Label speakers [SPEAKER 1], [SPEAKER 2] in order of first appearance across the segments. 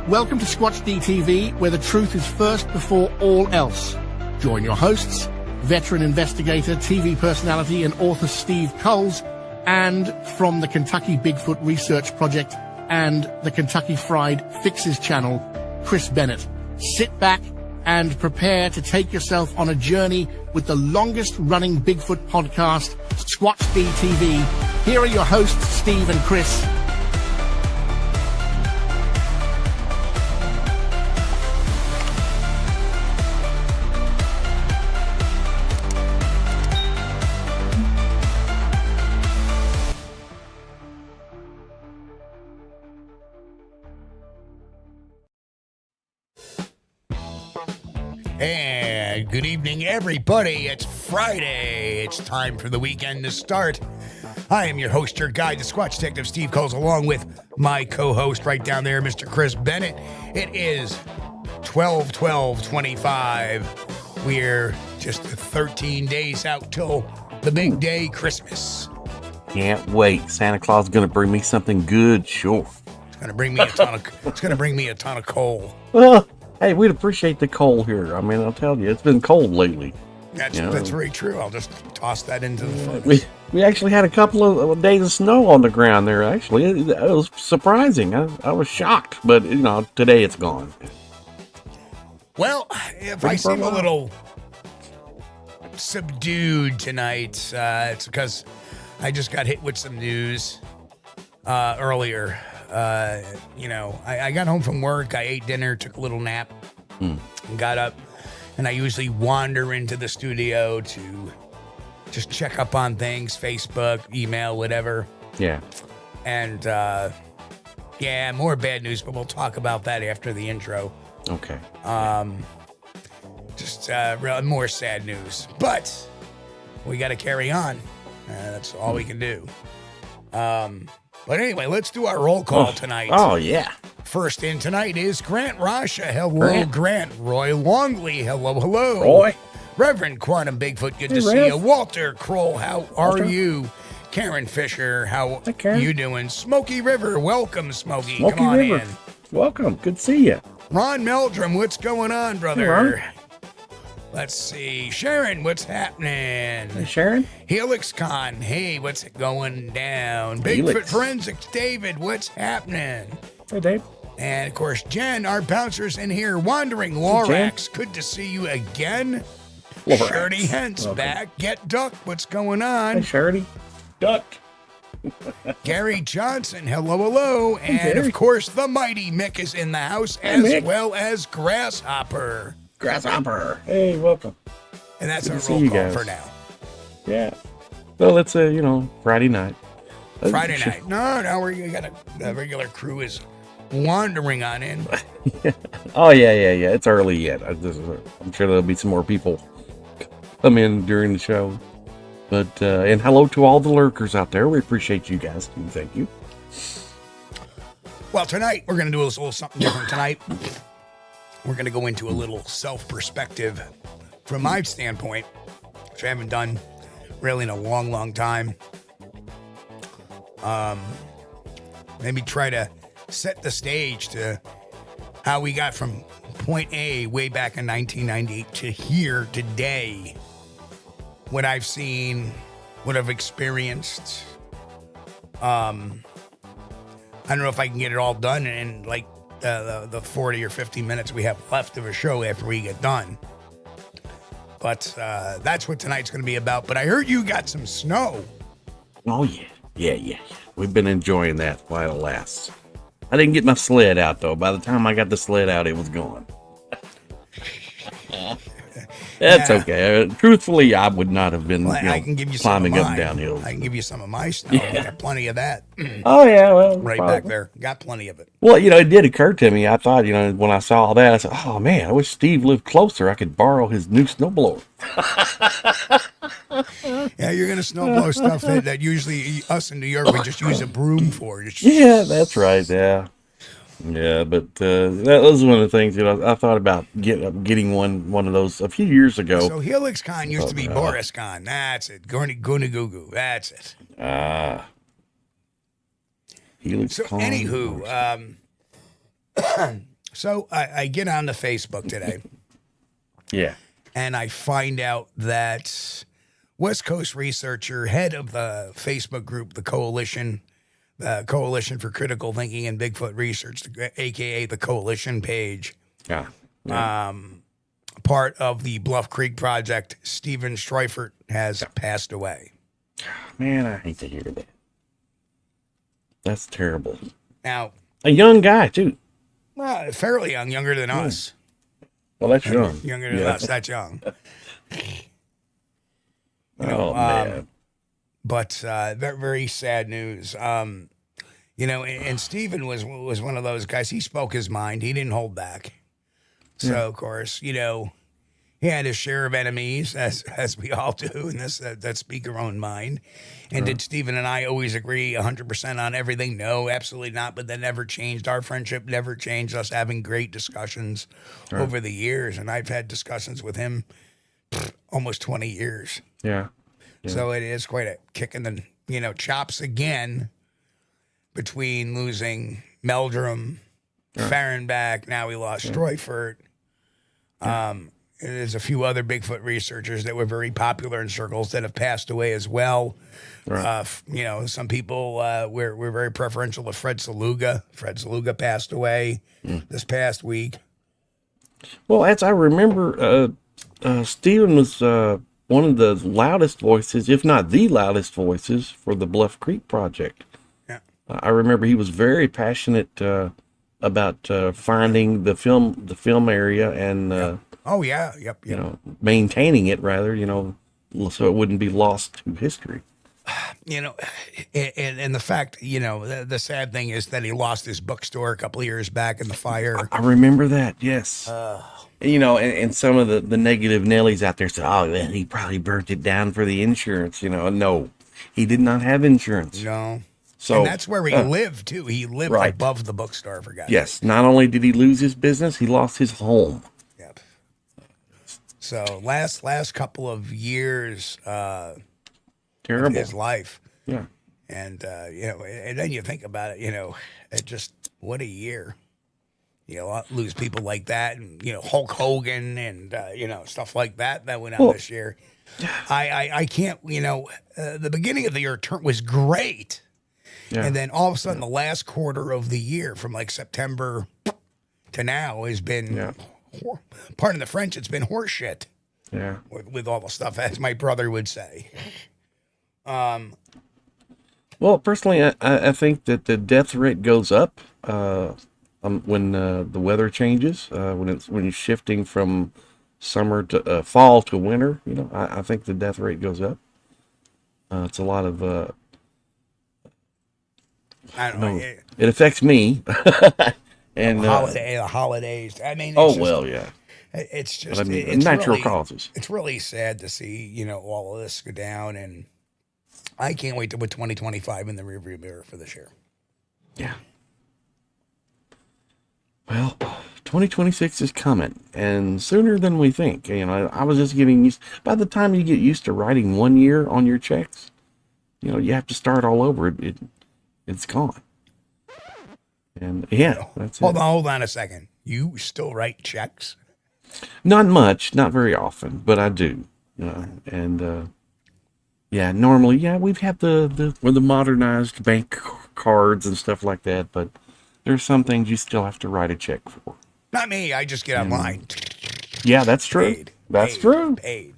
[SPEAKER 1] Welcome to Squatch-D TV, where the truth is first before all else. Join your hosts, veteran investigator, TV personality, and author Steve Kulls, and from the Kentucky Bigfoot Research Project and the Kentucky Fried Fixes channel, Chris Bennett. Sit back and prepare to take yourself on a journey with the longest-running Bigfoot podcast, Squatch-D TV. Here are your hosts, Steve and Chris.
[SPEAKER 2] And good evening, everybody. It's Friday. It's time for the weekend to start. I am your host, your guide, the Squatch Detective, Steve Kulls, along with my co-host right down there, Mr. Chris Bennett. It is 12/12/25. We're just 13 days out till the big day, Christmas.
[SPEAKER 3] Can't wait. Santa Claus is going to bring me something good, sure.
[SPEAKER 2] It's going to bring me a ton of. It's going to bring me a ton of coal.
[SPEAKER 3] Hey, we'd appreciate the coal here. I mean, I'll tell you, it's been cold lately.
[SPEAKER 2] That's very true. I'll just toss that into the furnace.
[SPEAKER 3] We actually had a couple of days of snow on the ground there, actually. It was surprising. I was shocked, but, today it's gone.
[SPEAKER 2] Well, if I seem a little subdued tonight, it's because I just got hit with some news earlier. I got home from work, I ate dinner, took a little nap, and got up, and I usually wander into the studio to just check up on things, Facebook, email, whatever.
[SPEAKER 3] Yeah.
[SPEAKER 2] And, more bad news, but we'll talk about that after the intro.
[SPEAKER 3] Okay.
[SPEAKER 2] More sad news, but we got to carry on. That's all we can do. But anyway, let's do our roll call tonight.
[SPEAKER 3] Oh, yeah.
[SPEAKER 2] First in tonight is Grant Rasha. Hello, Grant. Roy Longley. Hello, hello.
[SPEAKER 3] Roy.
[SPEAKER 2] Reverend Quantum Bigfoot. Good to see you. Walter Kroll. How are you? Karen Fisher. How you doing? Smoky River. Welcome, Smokey.
[SPEAKER 3] Smoky
[SPEAKER 2] Come on
[SPEAKER 3] River.
[SPEAKER 2] in.
[SPEAKER 3] Welcome. Good to see you.
[SPEAKER 2] Ron Meldrum. What's going on, brother?
[SPEAKER 3] Hey, Ron.
[SPEAKER 2] Let's see. Sharon, what's happening?
[SPEAKER 3] Hey, Sharon.
[SPEAKER 2] HelixCon. Hey, what's going down?
[SPEAKER 3] Helix.
[SPEAKER 2] Bigfoot Forensics. David, what's happening?
[SPEAKER 3] Hey, Dave.
[SPEAKER 2] And, of course, Jen, our bouncers in here. Wandering Lorax. Good to see you again.
[SPEAKER 3] Lorax.
[SPEAKER 2] Shirley Hens back. Get Duck. What's going on?
[SPEAKER 3] Hey, Shirley. Duck.
[SPEAKER 2] Gary Johnson. Hello, hello. And, of course, the mighty Mick is in the house,
[SPEAKER 3] Mick.
[SPEAKER 2] well as Grasshopper.
[SPEAKER 3] Grasshopper. Hey, welcome.
[SPEAKER 2] And that's
[SPEAKER 3] Good
[SPEAKER 2] our
[SPEAKER 3] to see
[SPEAKER 2] roll
[SPEAKER 3] you
[SPEAKER 2] call
[SPEAKER 3] guys.
[SPEAKER 2] for now.
[SPEAKER 3] Yeah. Well, it's Friday night.
[SPEAKER 2] Friday night. No, we got the regular crew is wandering on in.
[SPEAKER 3] Oh, yeah. It's early yet. I'm sure there'll be some more people come in during the show. But, and hello to all the lurkers out there. We appreciate you guys. Thank you.
[SPEAKER 2] Well, tonight, we're going to do a little something different tonight. We're going to go into a little self-perspective from my standpoint, which I haven't done really in a long, long time. Maybe try to set the stage to how we got from point A way back in 1998 to here today. What I've seen, what I've experienced. I don't know if I can get it all done in like the 40 or 50 minutes we have left of a show after we get done. But that's what tonight's going to be about. But I heard you got some snow.
[SPEAKER 3] Oh, yeah. We've been enjoying that while it lasts. I didn't get my sled out, though. By the time I got the sled out, it was gone. That's okay. Truthfully, I would not have been
[SPEAKER 2] I can give you
[SPEAKER 3] climbing
[SPEAKER 2] some
[SPEAKER 3] up
[SPEAKER 2] mine.
[SPEAKER 3] down hills.
[SPEAKER 2] I can give you some of my snow. I got plenty of that.
[SPEAKER 3] Oh, yeah, well.
[SPEAKER 2] Right back there. Got plenty of it.
[SPEAKER 3] Well, it did occur to me. I thought, when I saw all that, I said, oh, man, I wish Steve lived closer. I could borrow his new snowblower.
[SPEAKER 2] Yeah, you're going to snowblow stuff that usually us in New York would just use a broom for.
[SPEAKER 3] Yeah, that's right, yeah. Yeah, but that was one of the things I thought about getting one of those a few years ago.
[SPEAKER 2] So HelixCon used to be BorisCon. That's it. Goo. That's it.
[SPEAKER 3] HelixCon.
[SPEAKER 2] So anywho, So I get on the Facebook today.
[SPEAKER 3] Yeah.
[SPEAKER 2] And I find out that West Coast researcher, head of the Facebook group, the Coalition for Critical Thinking and Bigfoot Research, aka the Coalition page,
[SPEAKER 3] Yeah. Yeah.
[SPEAKER 2] part of the Bluff Creek Project, Stephen Streufert, has passed away.
[SPEAKER 3] Man, I hate to hear that. That's terrible.
[SPEAKER 2] Now,
[SPEAKER 3] a young guy too.
[SPEAKER 2] Fairly young, younger than us.
[SPEAKER 3] Well, that's young.
[SPEAKER 2] Younger than us. That's young.
[SPEAKER 3] Man.
[SPEAKER 2] But very, very sad news. And Stephen was one of those guys. He spoke his mind. He didn't hold back. So, of course, he had his share of enemies, as we all do, and that speak their own mind. And did Stephen and I always agree 100% on everything? No, absolutely not. But that never changed. Our friendship never changed. Us having great discussions over the years. And I've had discussions with him almost 20 years.
[SPEAKER 3] Yeah.
[SPEAKER 2] So it is quite a kick in the, chops again between losing Meldrum, Fahrenbach. Now we lost Streufert. There's a few other Bigfoot researchers that were very popular in circles that have passed away as well. Right. Some people were very preferential to Fred Saluga. Fred Saluga passed away this past week.
[SPEAKER 3] Well, as I remember, Stephen was one of the loudest voices, if not the loudest voices, for the Bluff Creek Project.
[SPEAKER 2] Yeah.
[SPEAKER 3] I remember he was very passionate about finding the film area and
[SPEAKER 2] oh yeah, yep.
[SPEAKER 3] Maintaining it rather, so it wouldn't be lost to history.
[SPEAKER 2] And the fact, the sad thing is that he lost his bookstore a couple of years back in the fire.
[SPEAKER 3] I remember that, yes. And some of the negative Nellies out there said, oh, man, he probably burnt it down for the insurance. No, he did not have insurance.
[SPEAKER 2] No.
[SPEAKER 3] So,
[SPEAKER 2] and that's where he lived, too. He lived above the bookstore, for God's sake.
[SPEAKER 3] Yes, not only did he lose his business, he lost his home.
[SPEAKER 2] Yep. So last couple of years
[SPEAKER 3] terrible.
[SPEAKER 2] Of his life.
[SPEAKER 3] Yeah.
[SPEAKER 2] And, and then you think about it, it just, what a year. Lose people like that and, Hulk Hogan and, stuff like that went on this year. I can't, the beginning of the year was great. Yeah. And then all of a sudden, the last quarter of the year, from like September to now, has been, pardon the French, it's been horseshit.
[SPEAKER 3] Yeah.
[SPEAKER 2] With all the stuff, as my brother would say.
[SPEAKER 3] Well, personally, I think that the death rate goes up when the weather changes, when it's shifting from summer to fall to winter. I think the death rate goes up. It's a lot of.
[SPEAKER 2] I don't know.
[SPEAKER 3] It affects me. And
[SPEAKER 2] holidays. I mean,
[SPEAKER 3] yeah.
[SPEAKER 2] It's just
[SPEAKER 3] it's natural causes.
[SPEAKER 2] It's really sad to see all of this go down, and I can't wait to put 2025 in the rearview mirror for this year.
[SPEAKER 3] Yeah. Well, 2026 is coming, and sooner than we think. I was just getting used. By the time you get used to writing 1 year on your checks, you have to start all over. It's gone. And that's it.
[SPEAKER 2] Hold on a second. You still write checks?
[SPEAKER 3] Not much, not very often, but I do. And normally, we've had the modernized bank cards and stuff like that, but there's some things you still have to write a check for.
[SPEAKER 2] Not me. I just get online.
[SPEAKER 3] Yeah, that's true. That's true.
[SPEAKER 2] Paid.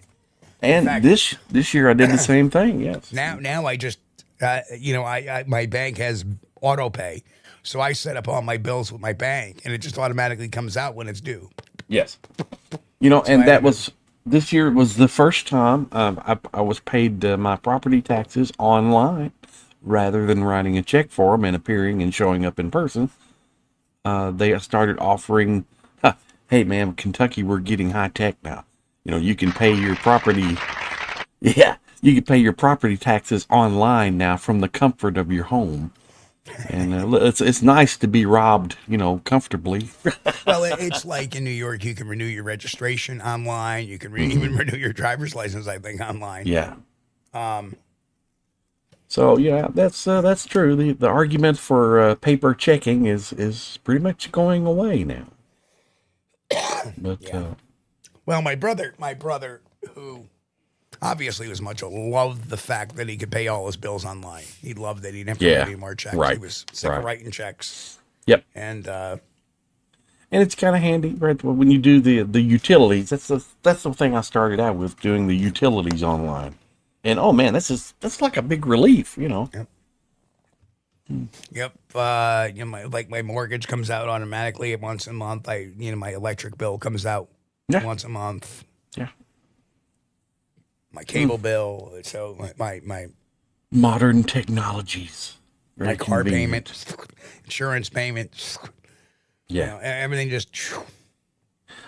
[SPEAKER 3] And fact, this year I did the same thing. Yes.
[SPEAKER 2] Now I just my bank has auto pay, so I set up all my bills with my bank, and it just automatically comes out when it's due.
[SPEAKER 3] Yes. And this year was the first time I was paid my property taxes online rather than writing a check for them and appearing and showing up in person. They started offering, hey man, Kentucky, we're getting high tech now. You can pay your property. Yeah. You can pay your property taxes online now from the comfort of your home. And it's nice to be robbed, comfortably.
[SPEAKER 2] Well, it's like in New York, you can renew your registration online. You can even renew your driver's license, I think, online.
[SPEAKER 3] Yeah. So that's true. The argument for paper checking is pretty much going away now. But
[SPEAKER 2] Yeah. Well, my brother, who obviously was much loved the fact that he could pay all his bills online. He loved that he didn't have to write any more checks.
[SPEAKER 3] right,
[SPEAKER 2] He was sick of writing checks.
[SPEAKER 3] Yep.
[SPEAKER 2] And
[SPEAKER 3] it's kind of handy, right? When you do the utilities, that's the thing I started out with, doing the utilities online. And oh man, that's like a big relief, you know.
[SPEAKER 2] Yep. Yep. You know, my mortgage comes out automatically once a month. My electric bill comes out once a month.
[SPEAKER 3] Yeah.
[SPEAKER 2] My cable bill. So my
[SPEAKER 3] modern technologies.
[SPEAKER 2] My car payment, insurance payment.
[SPEAKER 3] Yeah.
[SPEAKER 2] You know, everything just.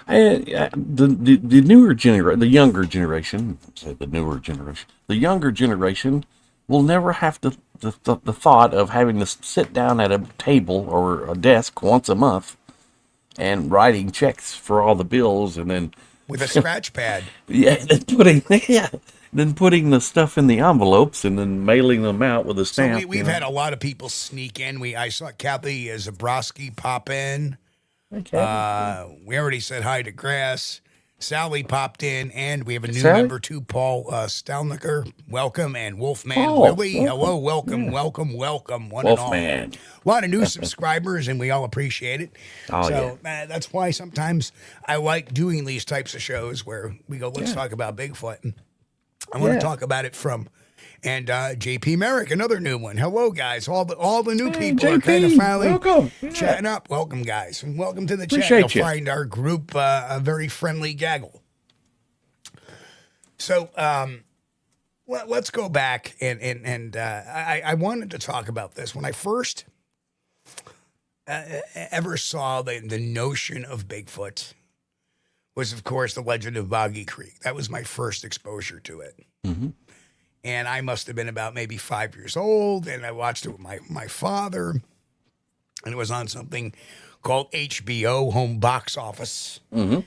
[SPEAKER 3] The newer generation, the younger generation, the younger generation will never have the thought of having to sit down at a table or a desk once a month and writing checks for all the bills, and then
[SPEAKER 2] with a scratch pad.
[SPEAKER 3] Then putting the stuff in the envelopes and then mailing them out with a stamp.
[SPEAKER 2] So we've had a lot of people sneak in. I saw Kathy Zabrowski pop in.
[SPEAKER 3] Okay.
[SPEAKER 2] We already said hi to Grass. Sally popped in, and we have a new member too, Paul Stalnicker. Welcome, and Wolfman Willie. Hello, welcome. One
[SPEAKER 3] Wolfman.
[SPEAKER 2] and all. A lot of new subscribers, and we all appreciate it. That's why sometimes I like doing these types of shows where we go, let's talk about Bigfoot. And I want to talk about it from. And JP Merrick, another new one. Hello, guys. All the new people
[SPEAKER 3] JP,
[SPEAKER 2] are kind of finally
[SPEAKER 3] Welcome.
[SPEAKER 2] chatting up. Welcome, guys. And welcome to the chat.
[SPEAKER 3] Appreciate
[SPEAKER 2] You'll find our group a very friendly gaggle. So let's go back. And I wanted to talk about this. When I first ever saw the notion of Bigfoot was, of course, the legend of Boggy Creek. That was my first exposure to it.
[SPEAKER 3] Mm-hmm.
[SPEAKER 2] And I must have been about maybe 5 years old, and I watched it with my father, and it was on something called HBO Home Box Office.
[SPEAKER 3] Mm-hmm.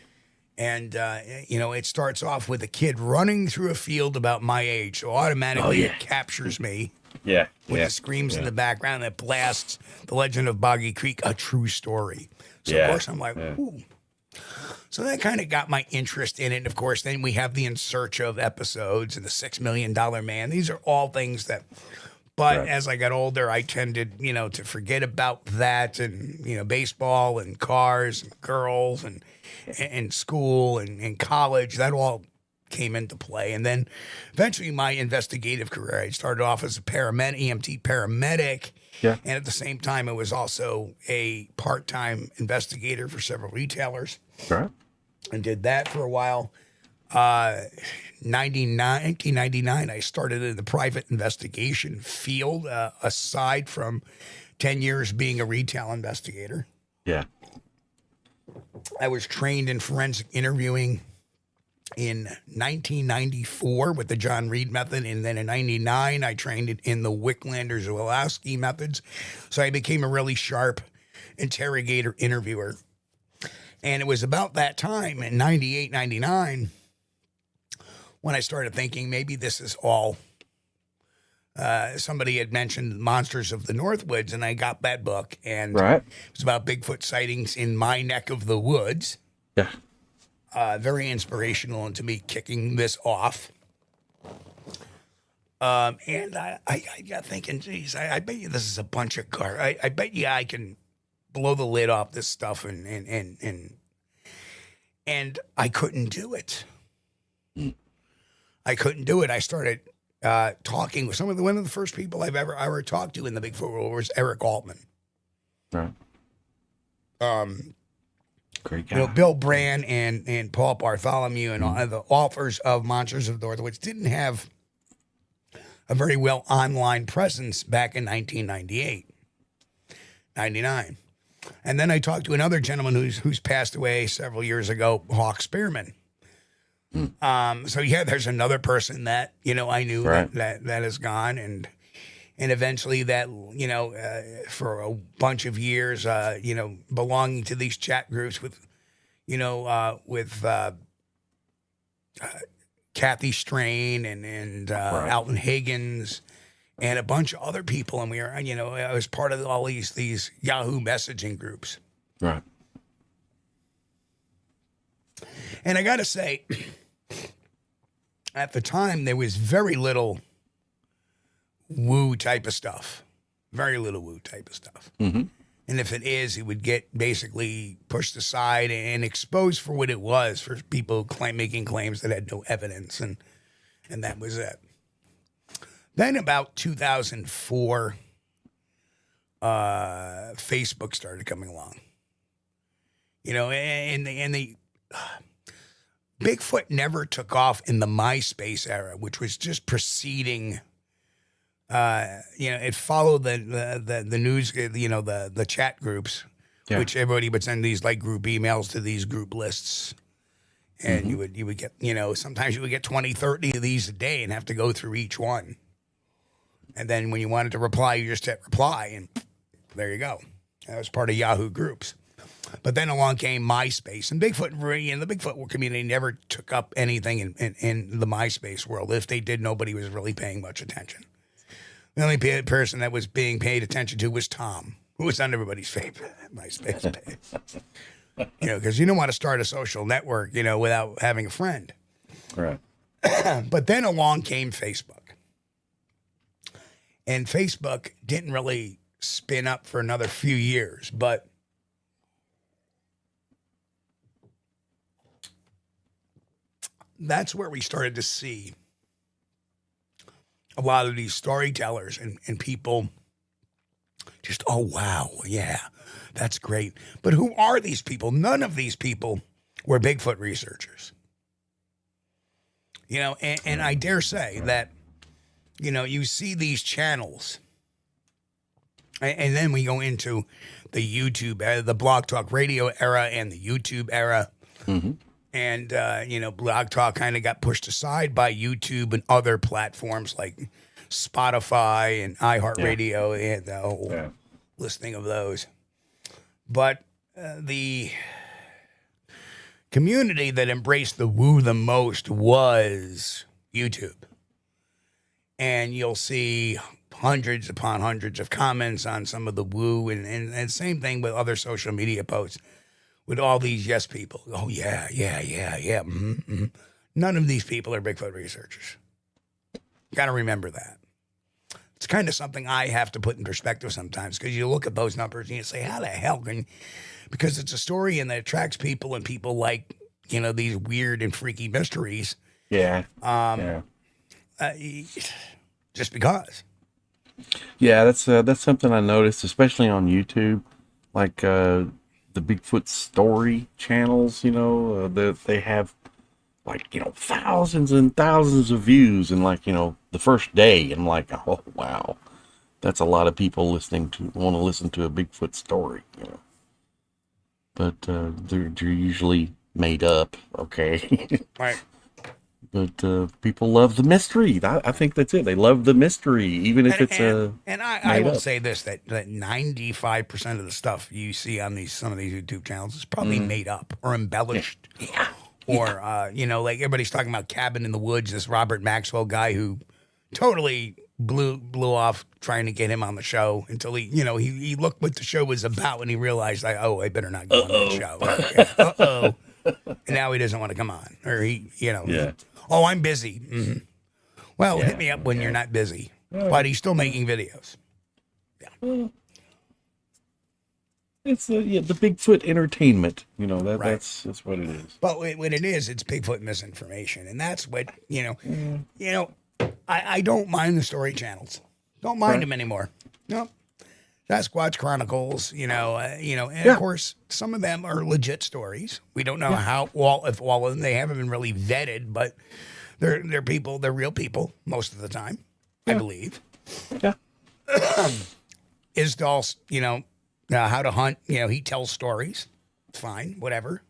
[SPEAKER 2] And, it starts off with a kid running through a field about my age, so automatically it captures me.
[SPEAKER 3] Yeah.
[SPEAKER 2] With the screams in the background that blasts The Legend of Boggy Creek, a true story. So, of course, I'm like, ooh. So that kind of got my interest in it. And of course, then we have the In Search of episodes and the $6 Million Man. These are all things that, but as I got older, I tended, to forget about that and, baseball and cars and girls and school and college. That all came into play. And then eventually my investigative career, I started off as a EMT paramedic. Yeah. And at the same time, I was also a part-time investigator for several retailers.
[SPEAKER 3] Right.
[SPEAKER 2] And did that for a while. 1999, I started in the private investigation field, aside from 10 years being a retail investigator.
[SPEAKER 3] Yeah.
[SPEAKER 2] I was trained in forensic interviewing in 1994 with the John Reed method. And then in 99, I trained in the Wicklander-Zalowski methods. So I became a really sharp interrogator interviewer. And it was about that time in 98, 99 when I started thinking maybe this is all. Somebody had mentioned Monsters of the Northwoods, and I got that book. And it was about Bigfoot sightings in my neck of the woods.
[SPEAKER 3] Yeah.
[SPEAKER 2] Very inspirational into me kicking this off. And I got thinking, geez, I bet you this is a bunch of garbage. I bet you I can blow the lid off this stuff, and I couldn't do it. I couldn't do it. I started talking with one of the first people I ever talked to in the Bigfoot world was Eric Altman.
[SPEAKER 3] Right. Great guy.
[SPEAKER 2] Bill Brand and Paul Bartholomew and all the authors of Monsters of the Northwoods didn't have a very well online presence back in 1998, 99. And then I talked to another gentleman who's passed away several years ago, Hawk Spearman. So there's another person that, I knew that is gone. And eventually that, for a bunch of years, belonging to these chat groups with Kathy Strain and Alton Higgins and a bunch of other people. And we were, I was part of all these Yahoo messaging groups.
[SPEAKER 3] Right.
[SPEAKER 2] And I got to say, at the time, there was very little woo type of stuff. Very little woo type of stuff.
[SPEAKER 3] Mm-hmm.
[SPEAKER 2] And if it is, it would get basically pushed aside and exposed for what it was for people making claims that had no evidence. And that was it. Then about 2004, Facebook started coming along. You know, and the Bigfoot never took off in the MySpace era, which was just preceding. It followed the news, the chat groups, which everybody would send these like group emails to these group lists. And you would get, sometimes you would get 20, 30 of these a day and have to go through each one. And then when you wanted to reply, you just hit reply and there you go. That was part of Yahoo groups. But then along came MySpace, and Bigfoot, the Bigfoot community never took up anything in the MySpace world. If they did, nobody was really paying much attention. The only person that was being paid attention to was Tom, who was on everybody's favorite MySpace page. Because you don't want to start a social network, without having a friend.
[SPEAKER 3] Right.
[SPEAKER 2] But then along came Facebook. And Facebook didn't really spin up for another few years, but that's where we started to see a lot of these storytellers and people just, oh, wow, yeah, that's great. But who are these people? None of these people were Bigfoot researchers. And I dare say that, you see these channels, and then we go into the YouTube, the Blog Talk Radio era and the YouTube era. Mm-hmm. And, Blog Talk kind of got pushed aside by YouTube and other platforms like Spotify and iHeartRadio and the whole listing of those. But the community that embraced the woo the most was YouTube. And you'll see hundreds upon hundreds of comments on some of the woo and same thing with other social media posts. With all these yes people. Oh, yeah. Mm-hmm, mm-hmm. None of these people are Bigfoot researchers. Got to remember that. It's kind of something I have to put in perspective sometimes because you look at those numbers and you say, how the hell can... Because it's a story and that attracts people and people like, these weird and freaky mysteries.
[SPEAKER 3] Yeah.
[SPEAKER 2] Just because.
[SPEAKER 3] Yeah, that's something I noticed, especially on YouTube. Like, the Bigfoot story channels, they have thousands and thousands of views in the first day. And oh, wow, that's a lot of people want to listen to a Bigfoot story, but they're usually made up. Okay. Right. But people love the mystery. I think that's it. They love the mystery, even if
[SPEAKER 2] I will say this: that 95% of the stuff you see on some of these YouTube channels is probably made up or embellished. Yeah. Or like everybody's talking about Cabin in the Woods. This Robert Maxwell guy who totally blew off trying to get him on the show until he looked what the show was about and he realized I better not go on that show. And now he doesn't want to come on, or oh, I'm busy. Mm-hmm. Well, hit me up when you're not busy. But he's still making videos. Yeah.
[SPEAKER 3] It's the Bigfoot entertainment. That's what it is.
[SPEAKER 2] But what it is, it's Bigfoot misinformation, and that's what I don't mind the story channels. Don't mind them anymore. No. Sasquatch Chronicles, and of course, some of them are legit stories. We don't know if all of them, they haven't been really vetted, but they're people, they're real people most of the time, I believe. Yeah. Isdall's, how to hunt, he tells stories. It's fine, whatever.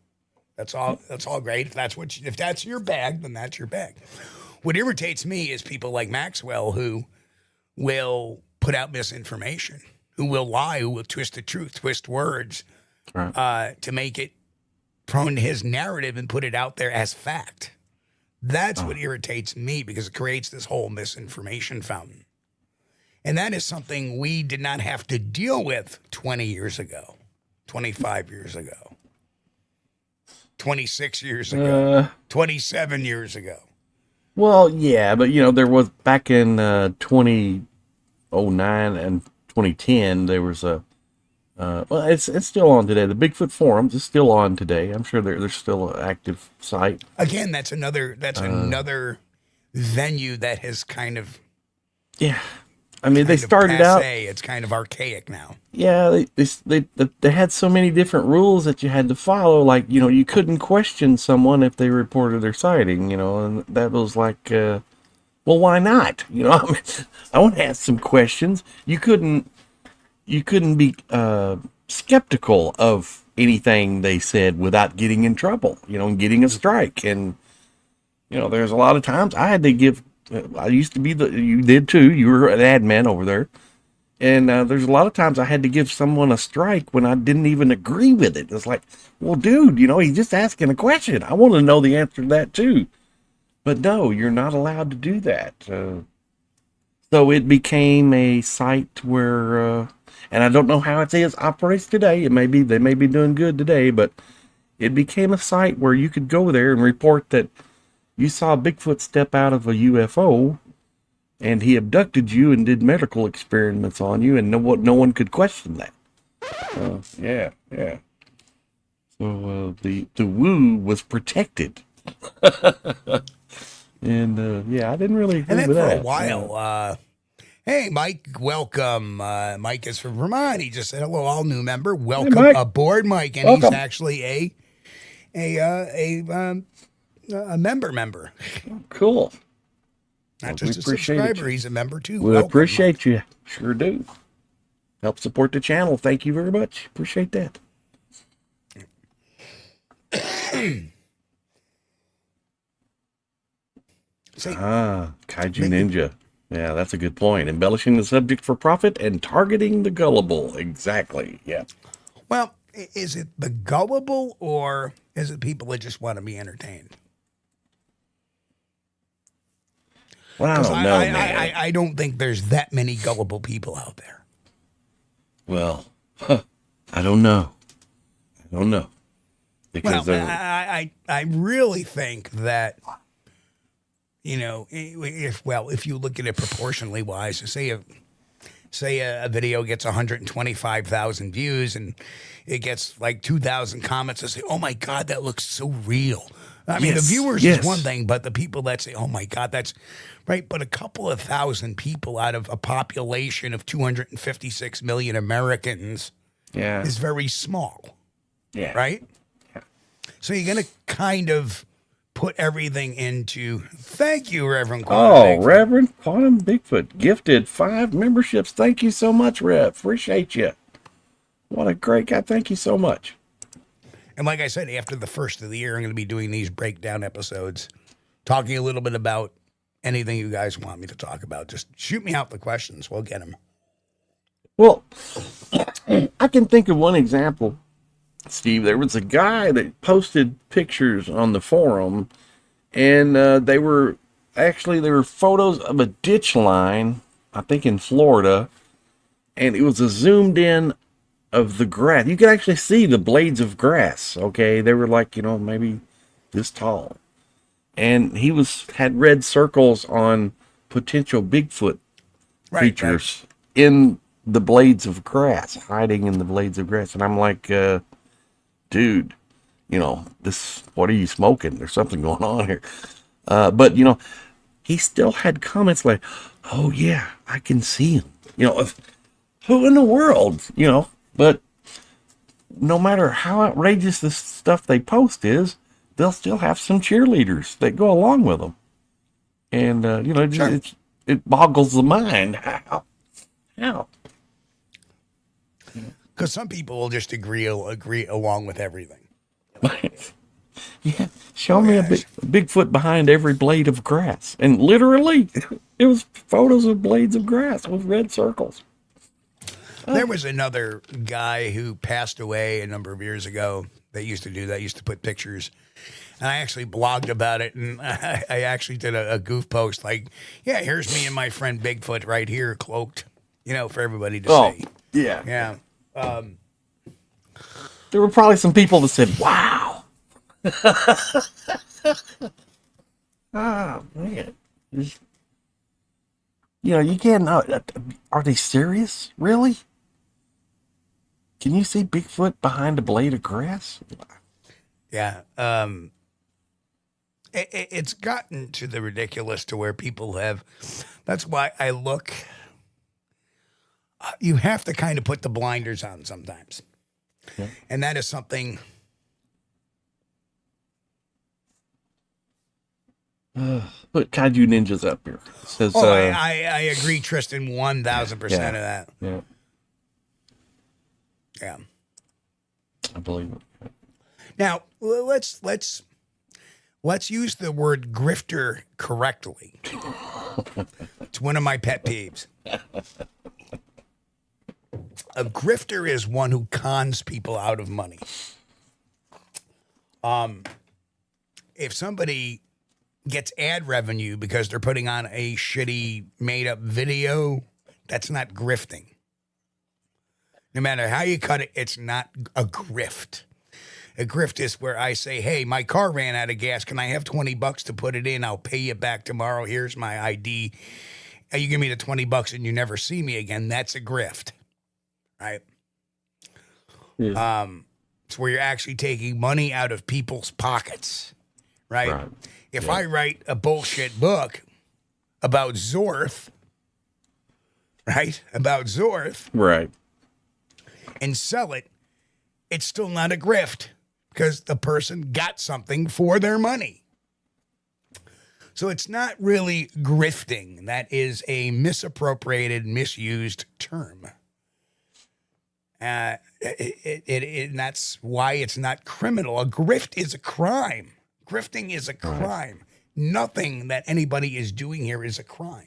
[SPEAKER 2] That's all great. If that's your bag, then that's your bag. What irritates me is people like Maxwell who will put out misinformation, who will lie, who will twist the truth, twist words, to make it prone to his narrative and put it out there as fact. That's what irritates me because it creates this whole misinformation fountain. And that is something we did not have to deal with 20 years ago, 25 years ago. 26 years ago, 27 years ago.
[SPEAKER 3] Well, yeah, but there was back in 2009 and 2010, there was a well, it's still on today. The Bigfoot forums is still on today. I'm sure there's still an active site.
[SPEAKER 2] Again, that's another venue that has kind of
[SPEAKER 3] I mean, they started out.
[SPEAKER 2] It's kind of archaic now.
[SPEAKER 3] Yeah, they had so many different rules that you had to follow. Like, you couldn't question someone if they reported their sighting. And that was like, well, why not? I mean, I want to ask some questions. You couldn't be skeptical of anything they said without getting in trouble. And getting a strike. And there's a lot of times I had to give. I used to be you did too. You were an admin over there. And there's a lot of times I had to give someone a strike when I didn't even agree with it. It's like, well, dude, he's just asking a question. I want to know the answer to that too. But no, you're not allowed to do that. So it became a site where, and I don't know how it operates today. They may be doing good today, but it became a site where you could go there and report that you saw Bigfoot step out of a UFO, and he abducted you and did medical experiments on you, and no one could question that. Yeah. So the woo was protected, and I didn't really agree with that.
[SPEAKER 2] And then for a while, hey, Mike, welcome. Mike is from Vermont. He just said hello, all new member. Welcome aboard, Mike, and
[SPEAKER 3] welcome.
[SPEAKER 2] He's actually a member.
[SPEAKER 3] Cool.
[SPEAKER 2] Not just a subscriber, he's a member too.
[SPEAKER 3] We appreciate you. Sure do. Help support the channel. Thank you very much. Appreciate that. Kaiju Ninja. Yeah, that's a good point. Embellishing the subject for profit and targeting the gullible. Exactly. Yeah.
[SPEAKER 2] Well, is it the gullible or is it people that just want to be entertained?
[SPEAKER 3] Well, I don't know, man.
[SPEAKER 2] I don't think there's that many gullible people out there.
[SPEAKER 3] Well, I don't know. Because
[SPEAKER 2] I really think that, if you look at it proportionally wise, say a video gets 125,000 views and it gets like 2,000 comments that say, "Oh my God, that looks so real." I mean, the viewers is one thing, but the people that say, "Oh my God, that's right." But a couple of thousand people out of a population of 256 million Americans is very small. Yeah. Right? Yeah. So you're going to kind of put everything into, thank you, Reverend Quantum Bigfoot.
[SPEAKER 3] Reverend Quantum Bigfoot gifted 5 memberships. Thank you so much, Rev. Appreciate you. What a great guy. Thank you so much.
[SPEAKER 2] And like I said, after the first of the year, I'm going to be doing these breakdown episodes, talking a little bit about anything you guys want me to talk about. Just shoot me out the questions. We'll get them.
[SPEAKER 3] Well, I can think of one example, Steve. There was a guy that posted pictures on the forum, and they were photos of a ditch line, I think in Florida, and it was a zoomed in of the grass. You could actually see the blades of grass. Okay, they were like maybe this tall, and he had red circles on potential Bigfoot features in the blades of grass, hiding in the blades of grass. And I'm like, dude, what are you smoking? There's something going on here. But he still had comments like, "Oh yeah, I can see him." Who in the world? But no matter how outrageous the stuff they post is, they'll still have some cheerleaders that go along with them. And, it boggles the mind. How?
[SPEAKER 2] Because some people will just agree along with everything.
[SPEAKER 3] Yeah, show me a Bigfoot behind every blade of grass. And literally, it was photos of blades of grass with red circles.
[SPEAKER 2] There was another guy who passed away a number of years ago that used to put pictures. And I actually blogged about it, and I actually did a goof post like, "Yeah, here's me and my friend Bigfoot right here, cloaked, for everybody to see."
[SPEAKER 3] Yeah. There were probably some people that said, "Wow." Ah, man. You can't. Are they serious? Really? Can you see Bigfoot behind a blade of grass?
[SPEAKER 2] Yeah. It's gotten to the ridiculous to where people have. That's why I look. You have to kind of put the blinders on sometimes.
[SPEAKER 3] Yeah.
[SPEAKER 2] And that is something.
[SPEAKER 3] Put Kaiju Ninjas up here. It says,
[SPEAKER 2] I agree, Tristan, 1,000% of that.
[SPEAKER 3] Yeah.
[SPEAKER 2] Yeah.
[SPEAKER 3] I believe it.
[SPEAKER 2] Now let's use the word grifter correctly. It's one of my pet peeves. A grifter is one who cons people out of money. If somebody gets ad revenue because they're putting on a shitty made up video, that's not grifting. No matter how you cut it, it's not a grift. A grift is where I say, hey, my car ran out of gas. Can I have $20 to put it in? I'll pay you back tomorrow. Here's my ID. You give me the $20 and you never see me again. That's a grift, right?
[SPEAKER 3] Yeah.
[SPEAKER 2] It's where you're actually taking money out of people's pockets, right? If I write a bullshit book about Zorth, right? About Zorth.
[SPEAKER 3] Right.
[SPEAKER 2] And sell it, it's still not a grift because the person got something for their money. So it's not really grifting. That is a misappropriated, misused term. And that's why it's not criminal. A grift is a crime. Grifting is a crime. Nothing that anybody is doing here is a crime.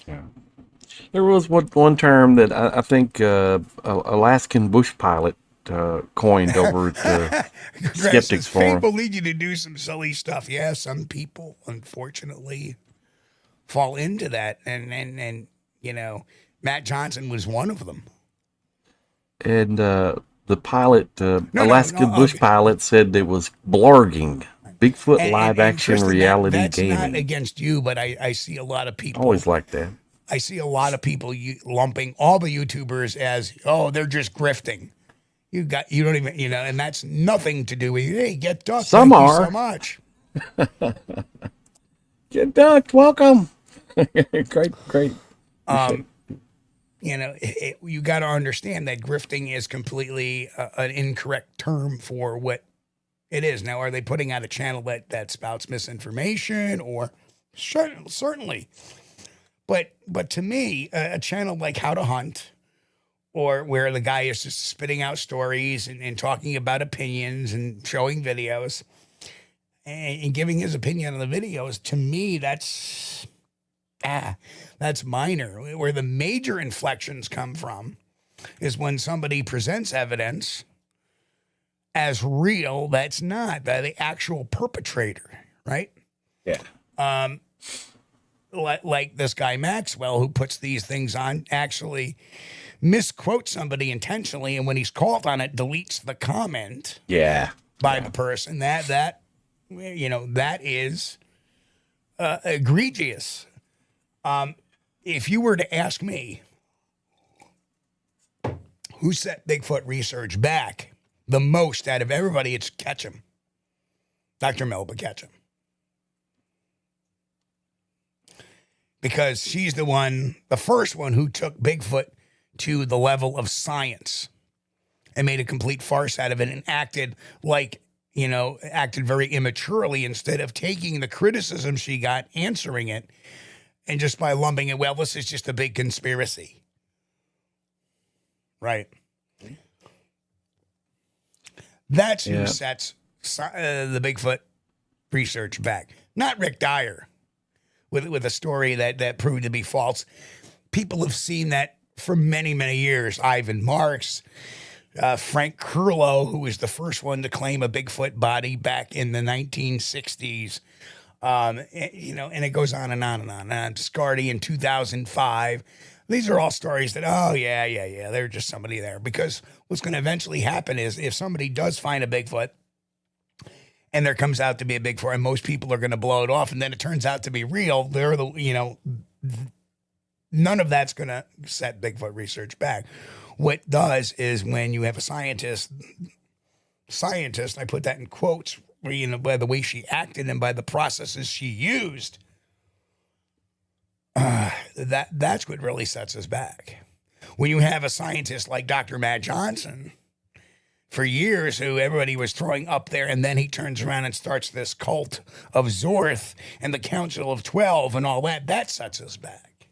[SPEAKER 3] Yeah. There was one term that I think Alaskan bush pilot coined over at Skeptics Forum.
[SPEAKER 2] Fate will lead you to do some silly stuff. Yeah, some people, unfortunately, fall into that. And Matt Johnson was one of them.
[SPEAKER 3] And the pilot, Alaskan bush pilot, said it was blarging. Bigfoot live action
[SPEAKER 2] Tristan,
[SPEAKER 3] reality
[SPEAKER 2] that's
[SPEAKER 3] gaming.
[SPEAKER 2] Not against you, but I see a lot of people.
[SPEAKER 3] Always like that.
[SPEAKER 2] I see a lot of people lumping all the YouTubers as, they're just grifting. You don't even, and that's nothing to do with, hey, get ducked.
[SPEAKER 3] Some
[SPEAKER 2] Thank
[SPEAKER 3] are.
[SPEAKER 2] you so much.
[SPEAKER 3] Get ducked. Welcome. Great.
[SPEAKER 2] You got to understand that grifting is completely an incorrect term for what it is. Now, are they putting out a channel that spouts misinformation? Or certainly. But to me, a channel like How to Hunt, or where the guy is just spitting out stories and talking about opinions and showing videos and giving his opinion on the videos, to me, that's minor. Where the major inflections come from is when somebody presents evidence as real that's not the actual perpetrator, right?
[SPEAKER 3] Yeah.
[SPEAKER 2] Like this guy Maxwell, who puts these things on, actually misquotes somebody intentionally, and when he's called on it, deletes the comment. By the person. That is egregious. If you were to ask me who set Bigfoot research back the most out of everybody, it's Ketchum. Dr. Melba Ketchum. Because she's the first one who took Bigfoot to the level of science and made a complete farce out of it and acted very immaturely instead of taking the criticism she got, answering it, and just by lumping it, well, this is just a big conspiracy. Right. That's who sets the Bigfoot research back. Not Rick Dyer. With a story that proved to be false. People have seen that for many, many years. Ivan Marks, Frank Curlow, who was the first one to claim a Bigfoot body back in the 1960s. And it goes on and on and on. And Scardy in 2005. These are all stories that, oh, yeah, they're just somebody there. Because what's going to eventually happen is if somebody does find a Bigfoot and there comes out to be a Bigfoot and most people are going to blow it off and then it turns out to be real, none of that's going to set Bigfoot research back. What does is when you have a scientist, I put that in quotes, by the way she acted and by the processes she used, that's what really sets us back. When you have a scientist like Dr. Matt Johnson, for years, who everybody was throwing up there, and then he turns around and starts this cult of Zorth and the Council of 12 and all that sets us back.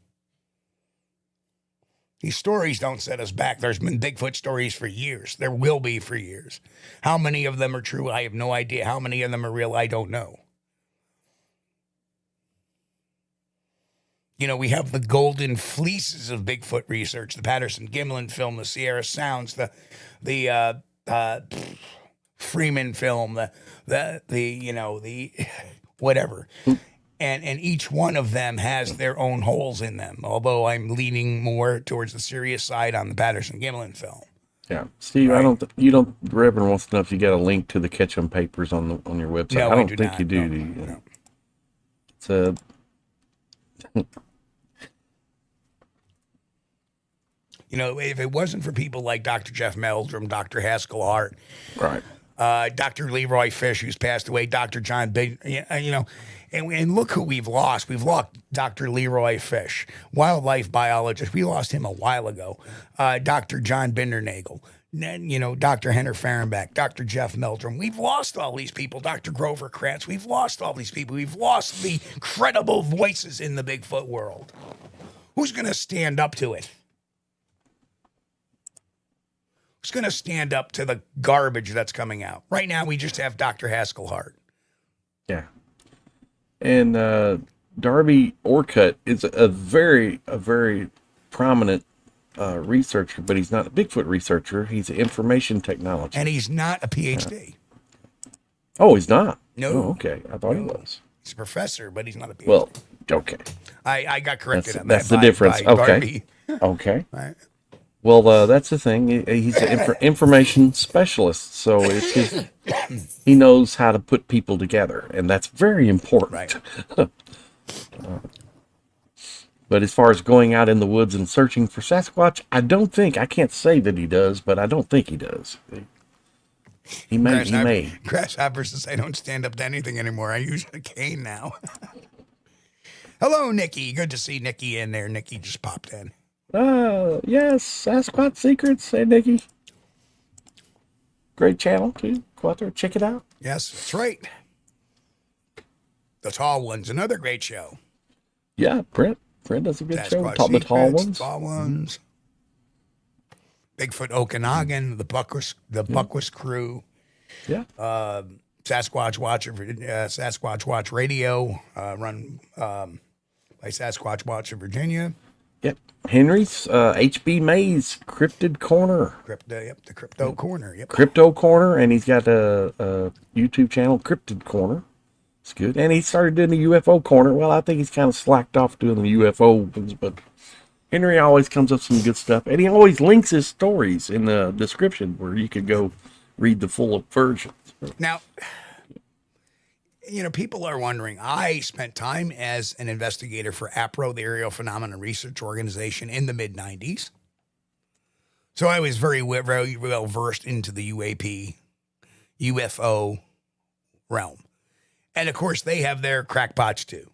[SPEAKER 2] These stories don't set us back. There's been Bigfoot stories for years. There will be for years. How many of them are true? I have no idea. How many of them are real? I don't know. We have the golden fleeces of Bigfoot research, the Patterson-Gimlin film, the Sierra Sounds, the Freeman film, the whatever. And each one of them has their own holes in them, although I'm leaning more towards the serious side on the Patterson-Gimlin film.
[SPEAKER 3] Yeah. Steve, right? The Reverend wants to know if you got a link to the Ketchum papers on your website.
[SPEAKER 2] No,
[SPEAKER 3] I don't think
[SPEAKER 2] not.
[SPEAKER 3] you do.
[SPEAKER 2] No.
[SPEAKER 3] It's a...
[SPEAKER 2] if it wasn't for people like Dr. Jeff Meldrum, Dr. Haskell Hart,
[SPEAKER 3] right,
[SPEAKER 2] Dr. Leroy Fish, who's passed away, Dr. John Big, and look who we've lost. We've lost Dr. Leroy Fish, wildlife biologist. We lost him a while ago. Dr. John Bindernagel, Dr. Henner Fahrenbach, Dr. Jeff Meldrum. We've lost all these people. Dr. Grover Kratz. We've lost all these people. We've lost the credible voices in the Bigfoot world. Who's going to stand up to it? Who's going to stand up to the garbage that's coming out? Right now, we just have Dr. Haskell Hart.
[SPEAKER 3] Yeah. And Darby Orcutt is a very prominent researcher, but he's not a Bigfoot researcher. He's an information technologist.
[SPEAKER 2] And he's not a PhD.
[SPEAKER 3] Oh, he's not?
[SPEAKER 2] No.
[SPEAKER 3] Oh, okay. I thought he was.
[SPEAKER 2] He's a professor, but he's not a PhD.
[SPEAKER 3] Well, okay.
[SPEAKER 2] I got corrected on that.
[SPEAKER 3] That's the difference.
[SPEAKER 2] By
[SPEAKER 3] okay.
[SPEAKER 2] Darby.
[SPEAKER 3] Okay.
[SPEAKER 2] Right.
[SPEAKER 3] Well, that's the thing. He's an information specialist, so he knows how to put people together, and that's very important.
[SPEAKER 2] Right.
[SPEAKER 3] But as far as going out in the woods and searching for Sasquatch, I can't say that he does, but I don't think he does. He may.
[SPEAKER 2] Grasshopper says, I don't stand up to anything anymore. I use a cane now. Hello, Nikki. Good to see Nikki in there. Nikki just popped in.
[SPEAKER 3] Yes, Sasquatch Secrets. Hey, Nikki. Great channel, too. Go out there, check it out.
[SPEAKER 2] Yes, that's right. The Tall Ones, another great show.
[SPEAKER 3] Yeah, Brent does a good show.
[SPEAKER 2] The
[SPEAKER 3] Tall Ones.
[SPEAKER 2] Tall Ones. Bigfoot Okanagan, the Buckwist Crew.
[SPEAKER 3] Yeah.
[SPEAKER 2] Sasquatch Watch Radio, run by Sasquatch Watch of Virginia.
[SPEAKER 3] Yep. Henry's HB Mays Cryptid Corner.
[SPEAKER 2] The Crypto Corner. Yep.
[SPEAKER 3] Crypto Corner, and he's got a YouTube channel, Cryptid Corner. It's good. And he started doing the UFO Corner. Well, I think he's kind of slacked off doing the UFO ones, but Henry always comes up with some good stuff, and he always links his stories in the description where you could go read the full version.
[SPEAKER 2] Now, people are wondering, I spent time as an investigator for APRO, the Aerial Phenomena Research Organization, in the mid-90s. So I was very well versed into the UFO realm. And, of course, they have their crackpots, too.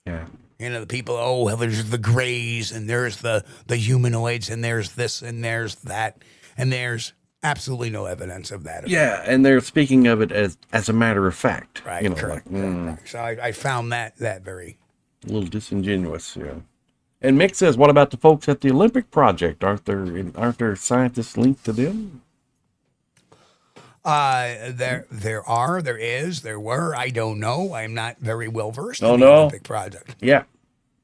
[SPEAKER 3] Yeah.
[SPEAKER 2] The people, there's the grays, and there's the humanoids, and there's this, and there's that, and there's absolutely no evidence of that.
[SPEAKER 3] Yeah, and they're speaking of it as a matter of fact.
[SPEAKER 2] Right, correct. So I found that very...
[SPEAKER 3] a little disingenuous, yeah. And Mick says, what about the folks at the Olympic Project? Aren't there scientists linked to them?
[SPEAKER 2] There were. I don't know. I'm not very well versed in the Olympic Project.
[SPEAKER 3] Yeah,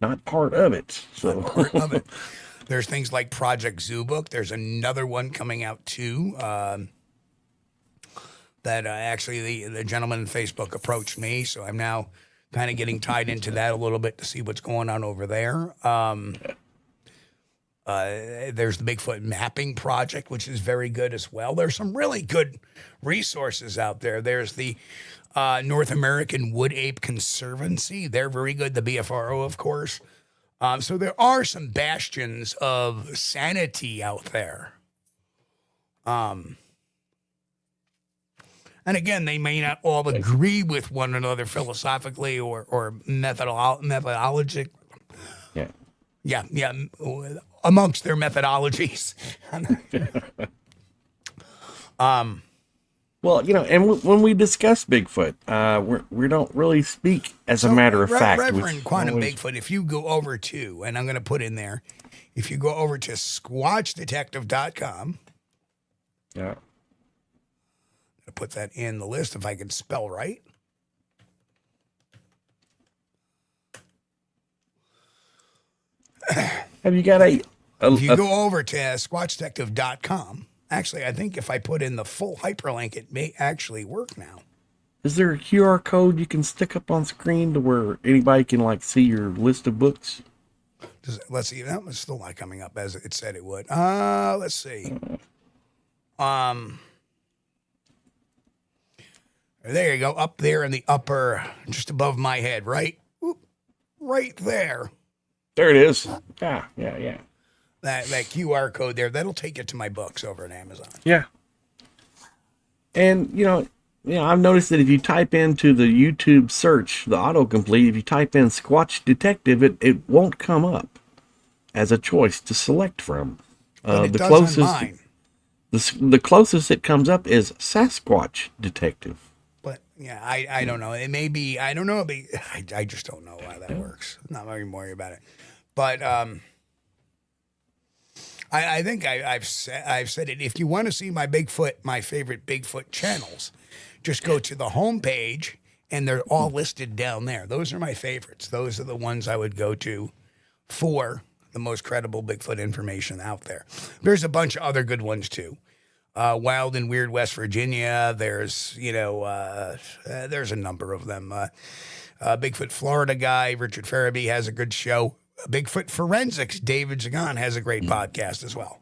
[SPEAKER 3] not part of it. So.
[SPEAKER 2] Not part of it. There's things like Project Zoo Book. There's another one coming out too. That actually the gentleman on Facebook approached me, so I'm now kind of getting tied into that a little bit to see what's going on over there. There's the Bigfoot Mapping Project, which is very good as well. There's some really good resources out there. There's the North American Wood Ape Conservancy. They're very good. The BFRO, of course. So there are some bastions of sanity out there. And again, they may not all agree with one another philosophically or methodologic. Yeah. Amongst their methodologies.
[SPEAKER 3] Well, and when we discuss Bigfoot, we don't really speak as a matter of fact.
[SPEAKER 2] Reverend Quantum Bigfoot, if you go over to, and I'm going to put in there, if you go over to Squatchdetective.com.
[SPEAKER 3] Yeah.
[SPEAKER 2] I'm going to put that in the list if I can spell right.
[SPEAKER 3] Have you got
[SPEAKER 2] if you go over to Squatchdetective.com, actually, I think if I put in the full hyperlink, it may actually work now.
[SPEAKER 3] Is there a QR code you can stick up on screen to where anybody can see your list of books?
[SPEAKER 2] Let's see. That was still not coming up as it said it would. Let's see. There you go. Up there in the upper, just above my head, right? Right there.
[SPEAKER 3] There it is. Yeah.
[SPEAKER 2] That QR code there, that'll take you to my books over at Amazon.
[SPEAKER 3] Yeah. And, I've noticed that if you type into the YouTube search, the autocomplete, if you type in Squatch Detective, it won't come up as a choice to select from.
[SPEAKER 2] It does on mine.
[SPEAKER 3] The closest it comes up is Sasquatch Detective.
[SPEAKER 2] But yeah, I don't know. It may be, I don't know. I just don't know how that works. I'm not very worried about it. But I think I've said it. If you want to see my favorite Bigfoot channels, just go to the homepage and they're all listed down there. Those are my favorites. Those are the ones I would go to for the most credible Bigfoot information out there. There's a bunch of other good ones too. Wild and Weird West Virginia. There's, there's a number of them. Bigfoot Florida guy, Richard Farabee, has a good show. Bigfoot Forensics, David Zagan, has a great podcast as well.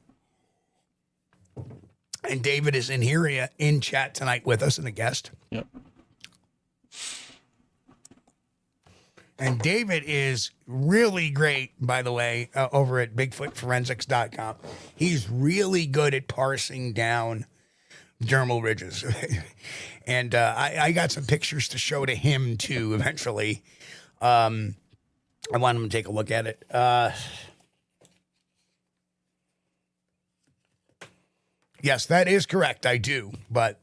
[SPEAKER 2] And David is in here in chat tonight with us and a guest.
[SPEAKER 3] Yep.
[SPEAKER 2] And David is really great, by the way, over at BigfootForensics.com. He's really good at parsing down dermal ridges. And I got some pictures to show to him, too, eventually. I want him to take a look at it. Yes, that is correct. I do. But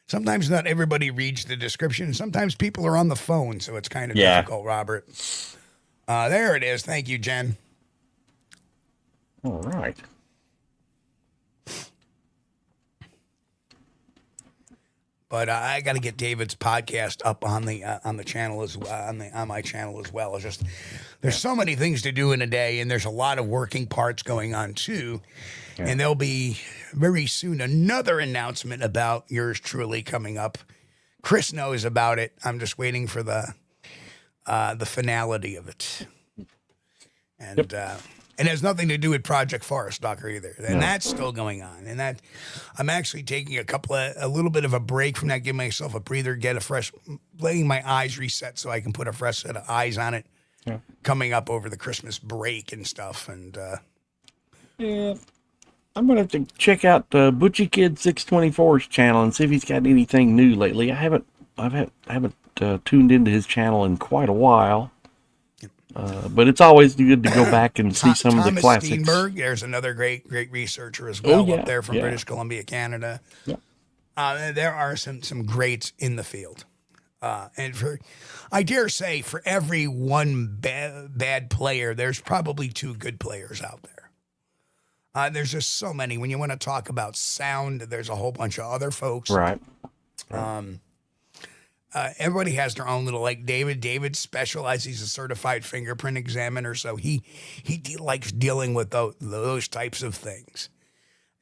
[SPEAKER 2] sometimes not everybody reads the description. Sometimes people are on the phone, so it's kind of difficult, Robert. There it is. Thank you, Jen.
[SPEAKER 3] All right.
[SPEAKER 2] But I got to get David's podcast up on the channel as well, on my channel as well. It's just there's so many things to do in a day, and there's a lot of working parts going on too. Yeah. And there'll be very soon another announcement about yours truly coming up. Chris knows about it. I'm just waiting for the finality of it, and it has nothing to do with Project Forest Stalker either. And that's still going on. And that I'm actually taking a little bit of a break from that, give myself a breather, letting my eyes reset so I can put a fresh set of eyes on it coming up over the Christmas break and stuff. And
[SPEAKER 3] I'm going to have to check out Butchie Kid 624's channel and see if he's got anything new lately. I haven't tuned into his channel in quite a while. But it's always good to go back and see some of the classics.
[SPEAKER 2] Thomas Steenberg, there's another great researcher as well up there from British Columbia, Canada. Yeah. There are some greats in the field. And I dare say, for every one bad player, there's probably two good players out there. There's just so many. When you want to talk about sound, there's a whole bunch of other folks.
[SPEAKER 3] Right.
[SPEAKER 2] Everybody has their own little, like David. David specializes. He's a certified fingerprint examiner, so he likes dealing with those types of things.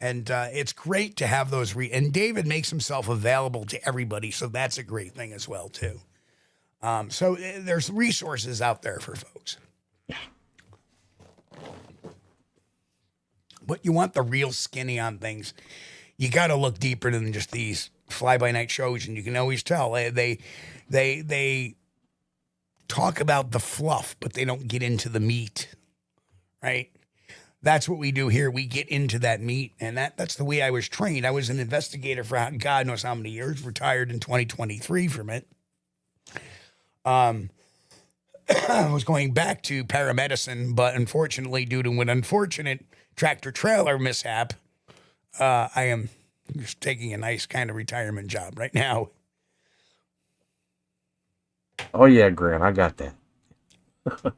[SPEAKER 2] And it's great to have those. And David makes himself available to everybody, so that's a great thing as well, too. So there's resources out there for folks. But you want the real skinny on things. You got to look deeper than just these fly-by-night shows, and you can always tell they talk about the fluff, but they don't get into the meat, right? That's what we do here. We get into that meat, and that's the way I was trained. I was an investigator for God knows how many years, retired in 2023 from it. I was going back to paramedicine, but unfortunately, due to an unfortunate tractor-trailer mishap, I am just taking a nice kind of retirement job right now.
[SPEAKER 3] Oh, yeah, Grant, I got that.
[SPEAKER 2] But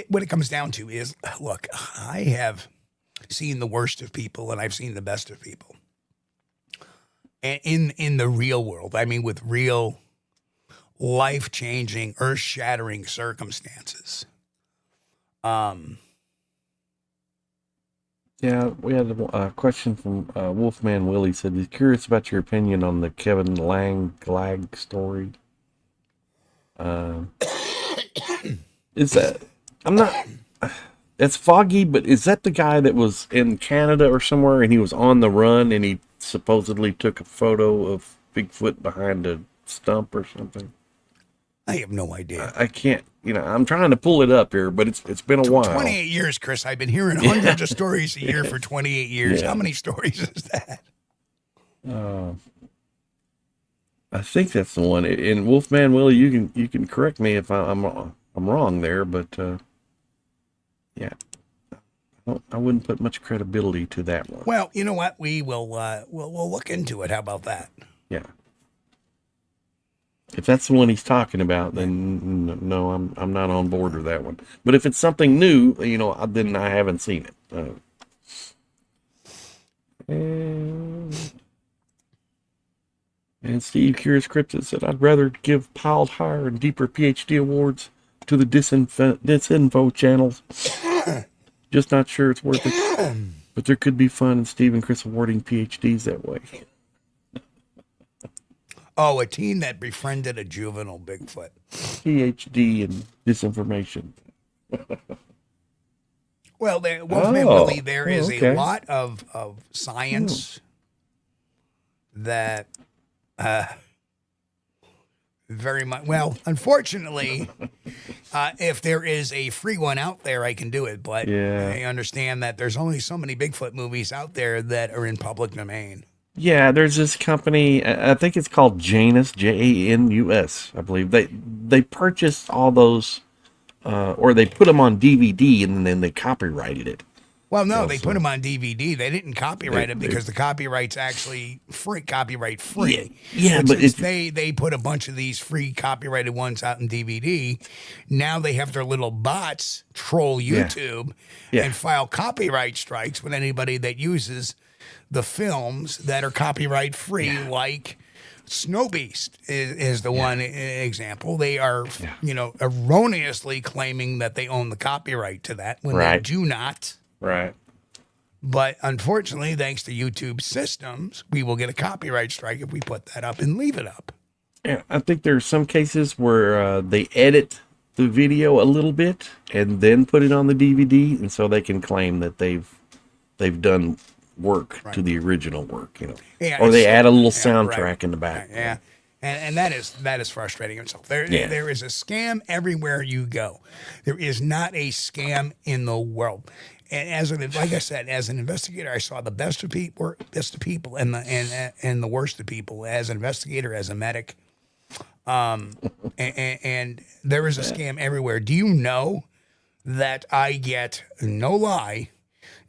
[SPEAKER 2] what it comes down to is, look, I have seen the worst of people and I've seen the best of people. And in the real world, I mean, with real life-changing, earth-shattering circumstances.
[SPEAKER 3] Yeah, we had a question from Wolfman Willie. Said he's curious about your opinion on the Kevin Lag story. Is that it's foggy, but is that the guy that was in Canada or somewhere and he was on the run and he supposedly took a photo of Bigfoot behind a stump or something?
[SPEAKER 2] I have no idea.
[SPEAKER 3] I can't, I'm trying to pull it up here, but it's been a while.
[SPEAKER 2] 28 years, Chris. I've been hearing hundreds of stories a year for 28 years. Yeah. How many stories is that?
[SPEAKER 3] I think that's the one. In Wolfman Willie, you can correct me if I'm wrong there, but yeah, I wouldn't put much credibility to that one.
[SPEAKER 2] Well, you know what? We will we'll look into it. How about that?
[SPEAKER 3] Yeah. If that's the one he's talking about, then no, I'm not on board with that one. But if it's something new, then I haven't seen it. And Steve Curious Cryptid said, I'd rather give piled higher and deeper PhD awards to the disinfo channels. Just not sure it's worth it. But there could be fun in Steve and Chris awarding PhDs that way.
[SPEAKER 2] Oh, a teen that befriended a juvenile Bigfoot.
[SPEAKER 3] PhD in disinformation.
[SPEAKER 2] Well, Wolfman Willie, there is a lot of science that very much. Well, unfortunately, if there is a free one out there, I can do it. But I understand that there's only so many Bigfoot movies out there that are in public domain.
[SPEAKER 3] Yeah, there's this company, I think it's called Janus, Janus, I believe. They purchased all those, or they put them on DVD and then they copyrighted it.
[SPEAKER 2] Well, no, they put them on DVD. They didn't copyright it because the copyright's actually copyright free.
[SPEAKER 3] Yeah,
[SPEAKER 2] but they put a bunch of these free copyrighted ones out in DVD. Now they have their little bots troll YouTube and file copyright strikes with anybody that uses the films that are copyright free, like Snow Beast is the one example. They are, erroneously claiming that they own the copyright to that when they do not.
[SPEAKER 3] Right.
[SPEAKER 2] But unfortunately, thanks to YouTube systems, we will get a copyright strike if we put that up and leave it up.
[SPEAKER 3] Yeah, I think there are some cases where they edit the video a little bit and then put it on the DVD, and so they can claim that they've done work to the original work, or they add a little soundtrack in the back.
[SPEAKER 2] Yeah. And that is frustrating itself. There is a scam everywhere you go. There is not a scam in the world. And like I said, as an investigator, I saw the best of people, and the worst of people. As an investigator, as a medic, and there is a scam everywhere. Do you know that I get, no lie,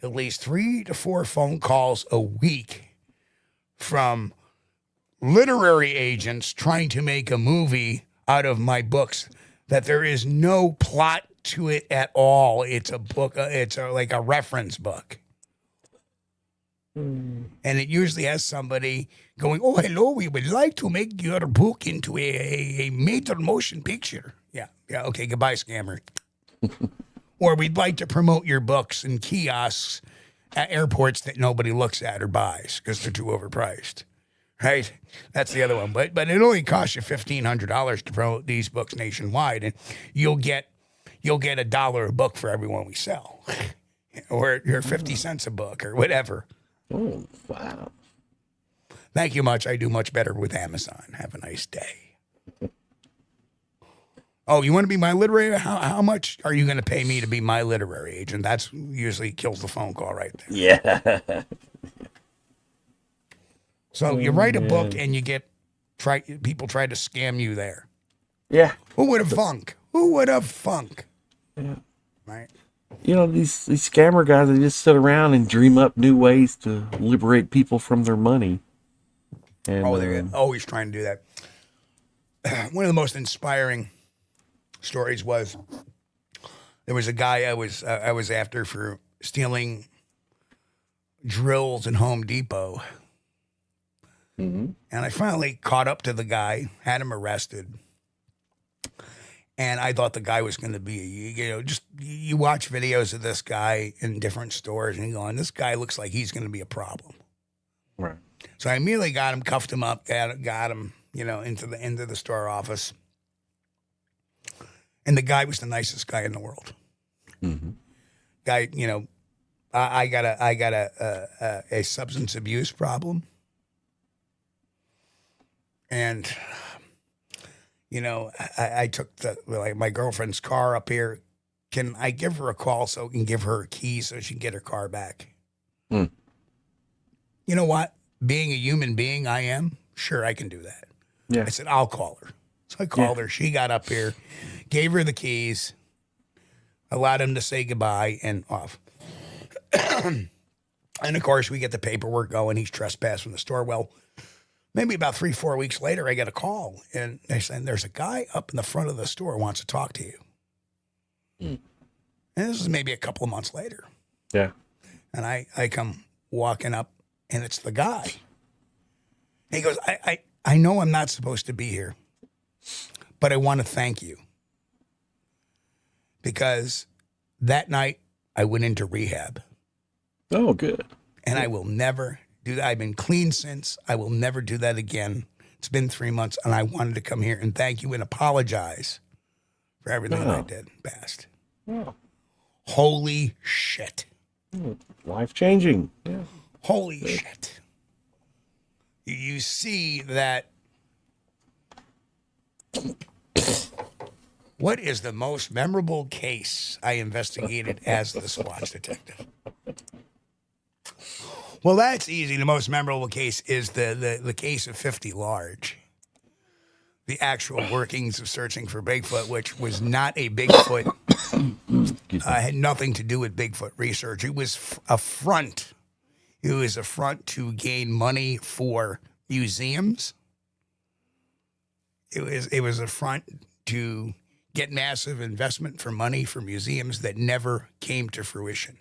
[SPEAKER 2] at least 3 to 4 phone calls a week from literary agents trying to make a movie out of my books, that there is no plot to it at all. It's a book. It's like a reference book. And it usually has somebody going, oh, hello, we would like to make your book into a major motion picture. Yeah, okay, goodbye, scammer. Or we'd like to promote your books in kiosks at airports that nobody looks at or buys because they're too overpriced. Right? That's the other one. But it only costs you $1,500 to promote these books nationwide, and you'll get $1 a book for every one we sell. Or 50 cents a book or whatever.
[SPEAKER 3] Oh, wow.
[SPEAKER 2] Thank you much. I do much better with Amazon. Have a nice day. Oh, you want to be my literary? How much are you going to pay me to be my literary agent? That's usually kills the phone call right there.
[SPEAKER 3] Yeah.
[SPEAKER 2] So you write a book and you get people try to scam you there.
[SPEAKER 3] Yeah.
[SPEAKER 2] Who would have thunk? Who would have thunk?
[SPEAKER 3] Yeah.
[SPEAKER 2] Right.
[SPEAKER 3] You know, these scammer guys, they just sit around and dream up new ways to liberate people from their money. And,
[SPEAKER 2] they're always trying to do that. One of the most inspiring stories was there was a guy I was after for stealing drills in Home Depot.
[SPEAKER 3] Mm-hmm.
[SPEAKER 2] And I finally caught up to the guy, had him arrested. And I thought the guy was going to be, you watch videos of this guy in different stores and you're going, this guy looks like he's going to be a problem.
[SPEAKER 3] Right.
[SPEAKER 2] So I immediately got him, cuffed him up, got him, into the store office. And the guy was the nicest guy in the world.
[SPEAKER 3] Mm-hmm.
[SPEAKER 2] Guy, I got a substance abuse problem. And, I took my girlfriend's car up here. Can I give her a call so I can give her a key so she can get her car back?
[SPEAKER 3] Mm.
[SPEAKER 2] You know what? Being a human being I am, sure, I can do that.
[SPEAKER 3] Yeah.
[SPEAKER 2] I said, I'll call her. So I called her. She got up here, gave her the keys, allowed him to say goodbye, and off. And, of course, we get the paperwork going. He's trespassed from the store. Well, maybe about 3-4 weeks later, I get a call, and they said, there's a guy up in the front of the store who wants to talk to you.
[SPEAKER 3] Mm.
[SPEAKER 2] And this is maybe a couple of months later.
[SPEAKER 3] Yeah.
[SPEAKER 2] And I come walking up, and it's the guy. And he goes, I know I'm not supposed to be here, but I want to thank you. Because that night, I went into rehab.
[SPEAKER 3] Oh, good.
[SPEAKER 2] And I will never do that. I've been clean since. I will never do that again. It's been 3 months, and I wanted to come here and thank you and apologize for everything I did past.
[SPEAKER 3] Oh.
[SPEAKER 2] Holy shit.
[SPEAKER 3] Life-changing. Yeah.
[SPEAKER 2] Holy shit. You see that. What is the most memorable case I investigated as the Squatch Detective? Well, that's easy. The most memorable case is the case of 50 Large. The actual workings of searching for Bigfoot, which was not a Bigfoot, had nothing to do with Bigfoot research. It was a front. It was a front to gain money for museums. It was a front to get massive investment for money for museums that never came to fruition.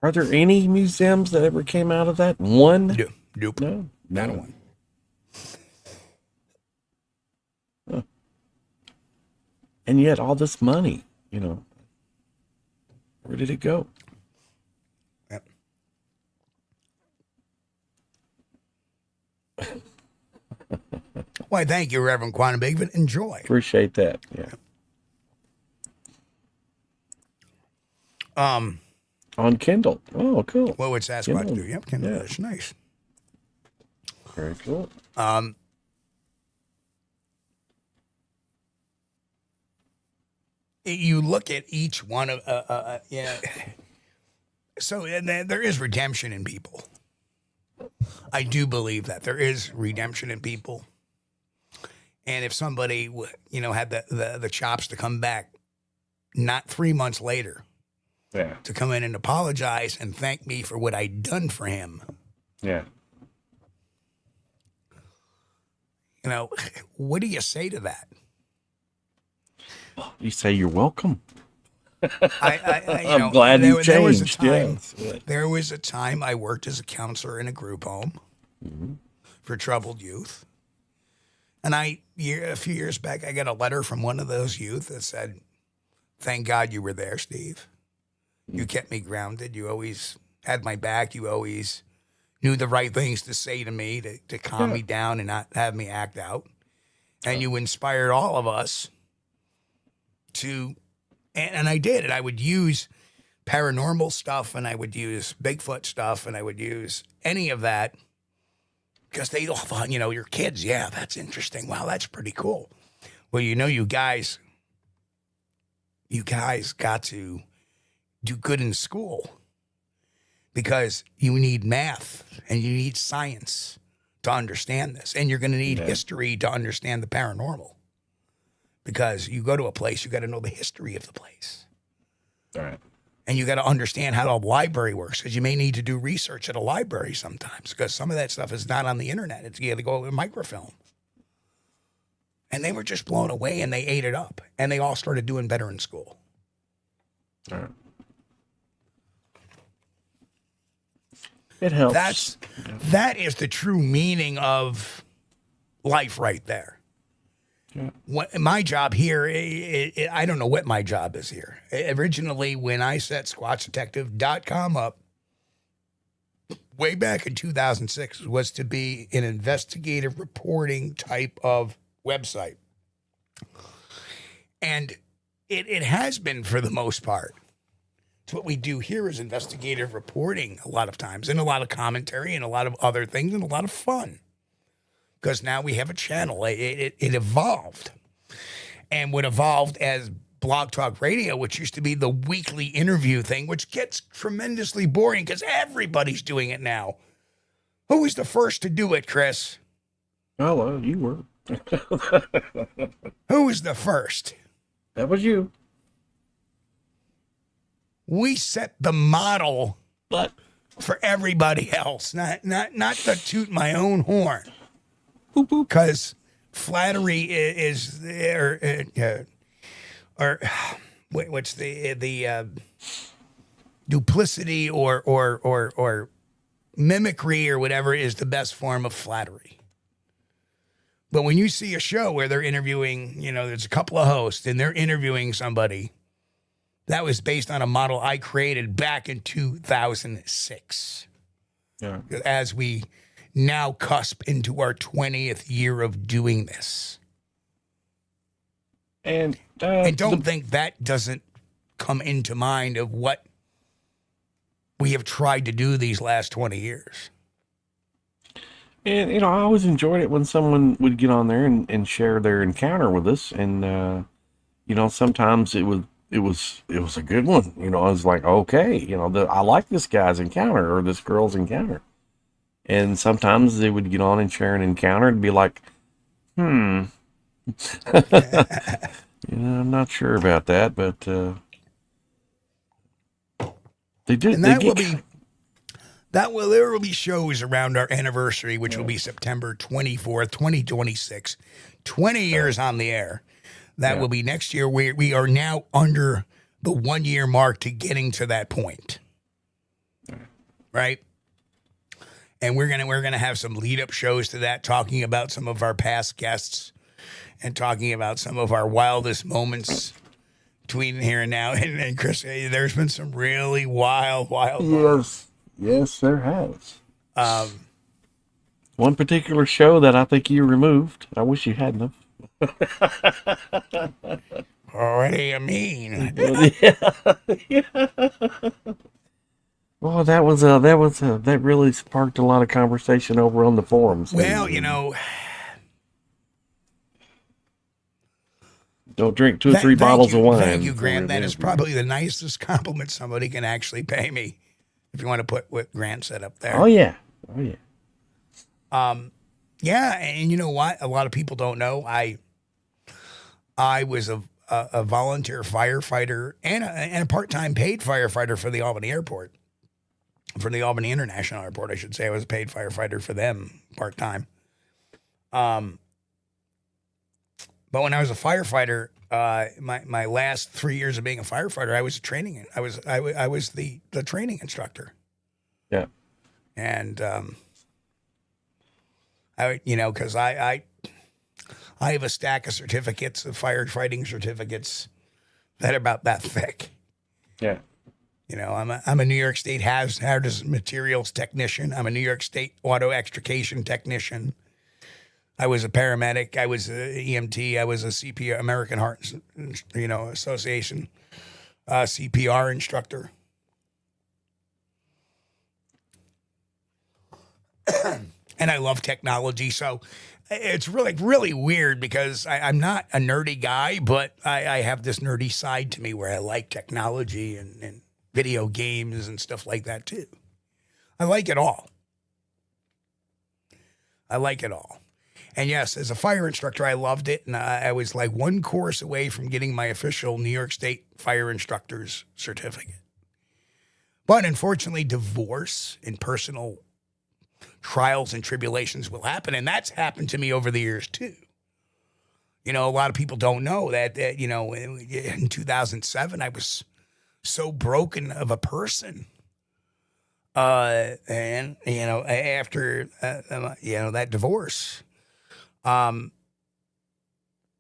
[SPEAKER 3] Are there any museums that ever came out of that? One?
[SPEAKER 2] Nope.
[SPEAKER 3] No,
[SPEAKER 2] not a one.
[SPEAKER 3] Huh. And yet all this money, where did it go?
[SPEAKER 2] Yep. Why, thank you, Reverend Quantum Bigfoot. Enjoy.
[SPEAKER 3] Appreciate that. Yeah. On Kindle. Oh, cool.
[SPEAKER 2] What would Sasquatch
[SPEAKER 3] Kindle.
[SPEAKER 2] do? Yep, Kindle.
[SPEAKER 3] Yeah.
[SPEAKER 2] That's nice.
[SPEAKER 3] Very cool.
[SPEAKER 2] You look at each one of, So and there is redemption in people. I do believe that there is redemption in people. And if somebody, had the chops to come back, not 3 months later, to come in and apologize and thank me for what I'd done for him.
[SPEAKER 3] Yeah.
[SPEAKER 2] What do you say to that?
[SPEAKER 3] You say you're welcome.
[SPEAKER 2] I'm
[SPEAKER 3] glad you changed.
[SPEAKER 2] There was a time I worked as a counselor in a group home for troubled youth. And a few years back, I got a letter from one of those youth that said, thank God you were there, Steve. You kept me grounded. You always had my back. You always knew the right things to say to me to calm me down and not have me act out. And you inspired all of us to, and I did. And I would use paranormal stuff, and I would use Bigfoot stuff, and I would use any of that because they all thought, you're kids. Yeah, that's interesting. Wow, that's pretty cool. Well, you guys got to do good in school because you need math and you need science to understand this. And you're going to need history to understand the paranormal because you go to a place, you got to know the history of the place.
[SPEAKER 3] All right.
[SPEAKER 2] And you got to understand how the library works because you may need to do research at a library sometimes because some of that stuff is not on the internet. You have to go with microfilm. And they were just blown away and they ate it up. And they all started doing better in school.
[SPEAKER 3] All right. It helps.
[SPEAKER 2] That is the true meaning of life right there. Yeah. My job here, I don't know what my job is here. Originally, when I set Squatchdetective.com up, way back in 2006, was to be an investigative reporting type of website. And it has been for the most part. So what we do here is investigative reporting a lot of times, and a lot of commentary, and a lot of other things, and a lot of fun. Because now we have a channel. It evolved. And what evolved as Blog Talk Radio, which used to be the weekly interview thing, which gets tremendously boring because everybody's doing it now. Who was the first to do it, Chris?
[SPEAKER 3] Oh, well, you were.
[SPEAKER 2] Who was the first?
[SPEAKER 3] That was you.
[SPEAKER 2] We set the model
[SPEAKER 3] but
[SPEAKER 2] for everybody else, not to toot my own horn. Because flattery is there, or what's the duplicity or mimicry or whatever is the best form of flattery. But when you see a show where they're interviewing, there's a couple of hosts and they're interviewing somebody, that was based on a model I created back in 2006.
[SPEAKER 3] Yeah.
[SPEAKER 2] As we now cusp into our 20th year of doing this.
[SPEAKER 3] And
[SPEAKER 2] don't think that doesn't come into mind of what we have tried to do these last 20 years.
[SPEAKER 3] And, I always enjoyed it when someone would get on there and share their encounter with us. And, sometimes it was a good one. I was like, okay, I like this guy's encounter or this girl's encounter. And sometimes they would get on and share an encounter and be like, I'm not sure about that, but they did.
[SPEAKER 2] And there will be shows around our anniversary, which will be September 24th, 2026. 20 years on the air. That will be next year. We are now under the 1 year mark to getting to that point. Right? And we're gonna have some lead up shows to that, talking about some of our past guests and talking about some of our wildest moments between here and now. And Chris, there's been some really wild moments.
[SPEAKER 3] Yes, there has. One particular show that I think you removed. I wish you hadn't have.
[SPEAKER 2] What do you mean?
[SPEAKER 3] Well, that really sparked a lot of conversation over on the forums.
[SPEAKER 2] Well,
[SPEAKER 3] don't drink 2 or 3 bottles of wine.
[SPEAKER 2] Thank you, Grant. That is probably the nicest compliment somebody can actually pay me. If you want to put what Grant said up there.
[SPEAKER 3] Oh yeah.
[SPEAKER 2] Yeah, and you know what? A lot of people don't know. I was a volunteer firefighter and a part-time paid firefighter for the Albany Airport. For the Albany International Airport, I should say. I was a paid firefighter for them part-time. But when I was a firefighter, my last 3 years of being a firefighter, I was I was the training instructor.
[SPEAKER 3] Yeah.
[SPEAKER 2] And because I have a stack of certificates, of firefighting certificates that are about that thick.
[SPEAKER 3] Yeah.
[SPEAKER 2] You know, I'm a New York State hazardous materials technician. I'm a New York State auto extrication technician. I was a paramedic. I was a EMT. I was a CPR, American Heart, Association, CPR instructor. And I love technology. So it's really weird because I'm not a nerdy guy, but I have this nerdy side to me where I like technology and video games and stuff like that too. I like it all. And yes, as a fire instructor, I loved it. And I was like one course away from getting my official New York State fire instructor's certificate. But unfortunately, divorce and personal trials and tribulations will happen. And that's happened to me over the years too. You know, a lot of people don't know that in 2007, I was so broken of a person. And, after, that divorce, I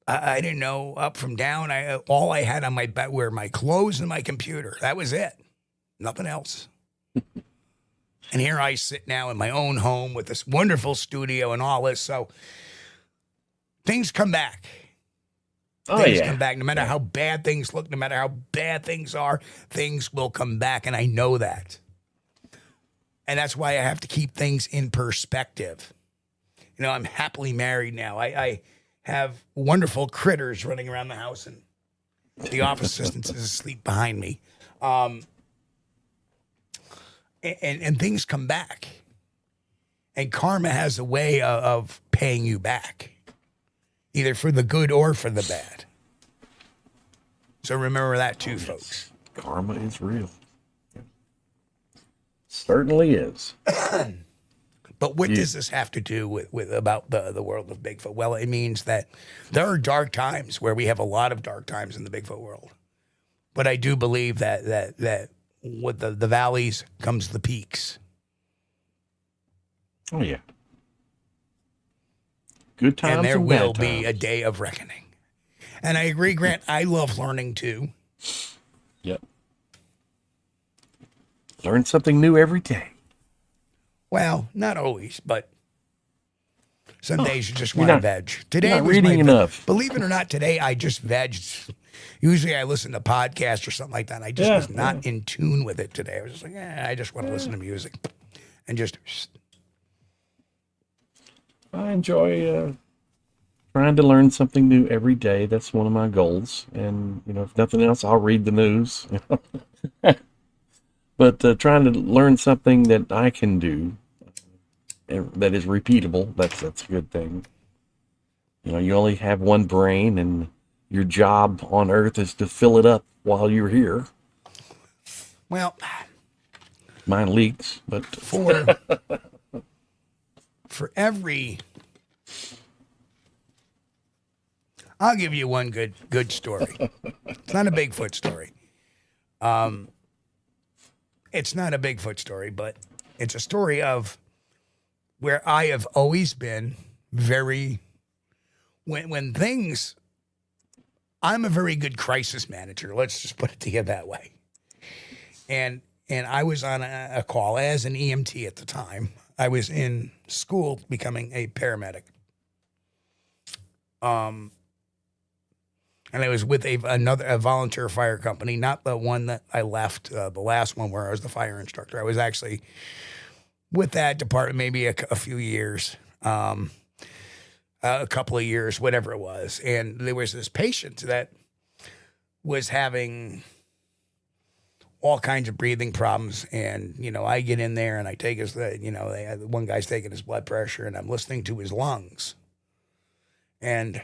[SPEAKER 2] didn't know up from down. All I had on my bed were my clothes and my computer. That was it. Nothing else. And here I sit now in my own home with this wonderful studio and all this. So things come back. Things come back. No matter how bad things look, no matter how bad things are, things will come back. And I know that. And that's why I have to keep things in perspective. You know, I'm happily married now. I have wonderful critters running around the house, and the office assistant is asleep behind me. And things come back. And karma has a way of paying you back, either for the good or for the bad. So remember that too, folks.
[SPEAKER 3] Karma is real. Certainly is.
[SPEAKER 2] But what does this have to do with about the world of Bigfoot? Well, it means that there are dark times where we have a lot of dark times in the Bigfoot world. But I do believe that with the valleys comes the peaks.
[SPEAKER 3] Oh, yeah. Good times
[SPEAKER 2] and there
[SPEAKER 3] and
[SPEAKER 2] will
[SPEAKER 3] bad
[SPEAKER 2] be
[SPEAKER 3] times.
[SPEAKER 2] a day of reckoning. And I agree, Grant. I love learning too.
[SPEAKER 3] Yep. Learn something new every day.
[SPEAKER 2] Well, not always, but some days you just want to veg. Today
[SPEAKER 3] not
[SPEAKER 2] was
[SPEAKER 3] reading enough.
[SPEAKER 2] Believe it or not, today I just vegged. Usually I listen to podcasts or something like that. And I just was not in tune with it today. I was just like, I just want to listen to music. And just...
[SPEAKER 3] I enjoy trying to learn something new every day. That's one of my goals. And, if nothing else, I'll read the news. But trying to learn something that I can do that is repeatable, that's a good thing. You only have one brain, and your job on Earth is to fill it up while you're here.
[SPEAKER 2] Well,
[SPEAKER 3] mine leaks, but
[SPEAKER 2] for every, I'll give you one good story. It's not a Bigfoot story. It's not a Bigfoot story, but it's a story of where I have always been very, when things, I'm a very good crisis manager. Let's just put it to you that way. And I was on a call as an EMT at the time. I was in school becoming a paramedic. And I was with a volunteer fire company, not the one that I left, the last one where I was the fire instructor. I was actually with that department maybe a few years, a couple of years, whatever it was. And there was this patient that was having all kinds of breathing problems. And, I get in there and I take one guy's taking his blood pressure and I'm listening to his lungs. And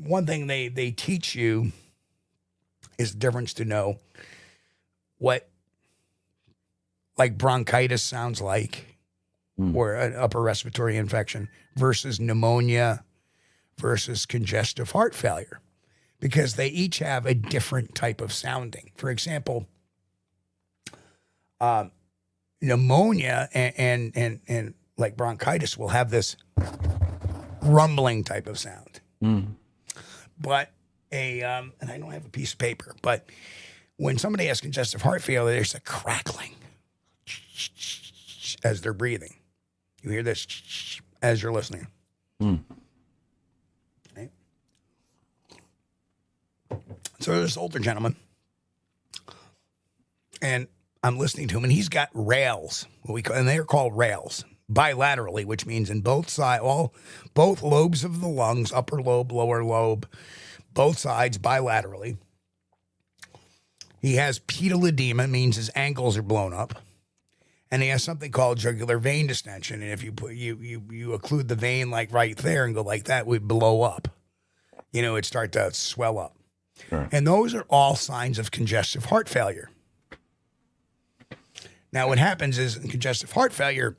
[SPEAKER 2] one thing they teach you is the difference to know what like bronchitis sounds like or an upper respiratory infection versus pneumonia versus congestive heart failure, because they each have a different type of sounding. For example, pneumonia and like bronchitis will have this rumbling type of sound. But and I don't have a piece of paper, but when somebody has congestive heart failure, there's a crackling as they're breathing. You hear this as you're listening.
[SPEAKER 3] Mm.
[SPEAKER 2] Right? So there's this older gentleman, and I'm listening to him, and he's got rails, and they're called rails, bilaterally, which means in both sides, both lobes of the lungs, upper lobe, lower lobe, both sides bilaterally. He has pedal edema, means his ankles are blown up. And he has something called jugular vein distension. And if you put you occlude the vein like right there and go like that, it would blow up. It'd start to swell up.
[SPEAKER 3] Right.
[SPEAKER 2] And those are all signs of congestive heart failure. Now, what happens is in congestive heart failure,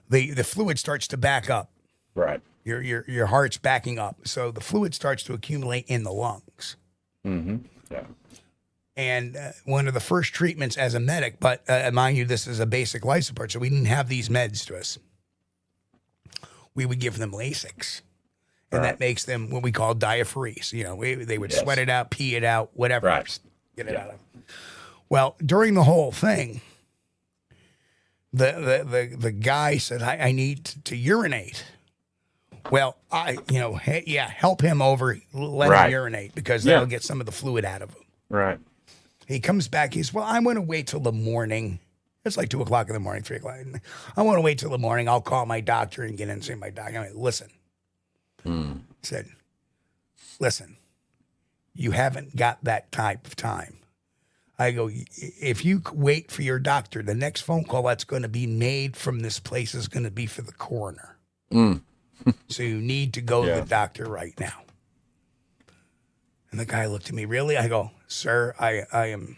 [SPEAKER 2] the fluid starts to back up.
[SPEAKER 3] Right.
[SPEAKER 2] Your heart's backing up. So the fluid starts to accumulate in the lungs.
[SPEAKER 3] Mm-hmm. Yeah.
[SPEAKER 2] And one of the first treatments as a medic, but mind you, this is a basic life support, so we didn't have these meds to us. We would give them Lasix, and that makes them what we call diaphoresis. They would sweat it out, pee it out, whatever, get it out of. Well, during the whole thing, the guy said, I need to urinate. Well, help him over, let him urinate, because that'll get some of the fluid out of him.
[SPEAKER 3] Right.
[SPEAKER 2] He comes back. He's, I'm going to wait till the morning. It's like 2 o'clock in the morning, 3 o'clock. I want to wait till the morning. I'll call my doctor and get in and see my doctor. I mean, listen. He said, listen, you haven't got that type of time. I go, if you wait for your doctor, the next phone call that's going to be made from this place is going to be for the coroner. So you need to go to the doctor right now. And the guy looked at me, really? I go, sir, I am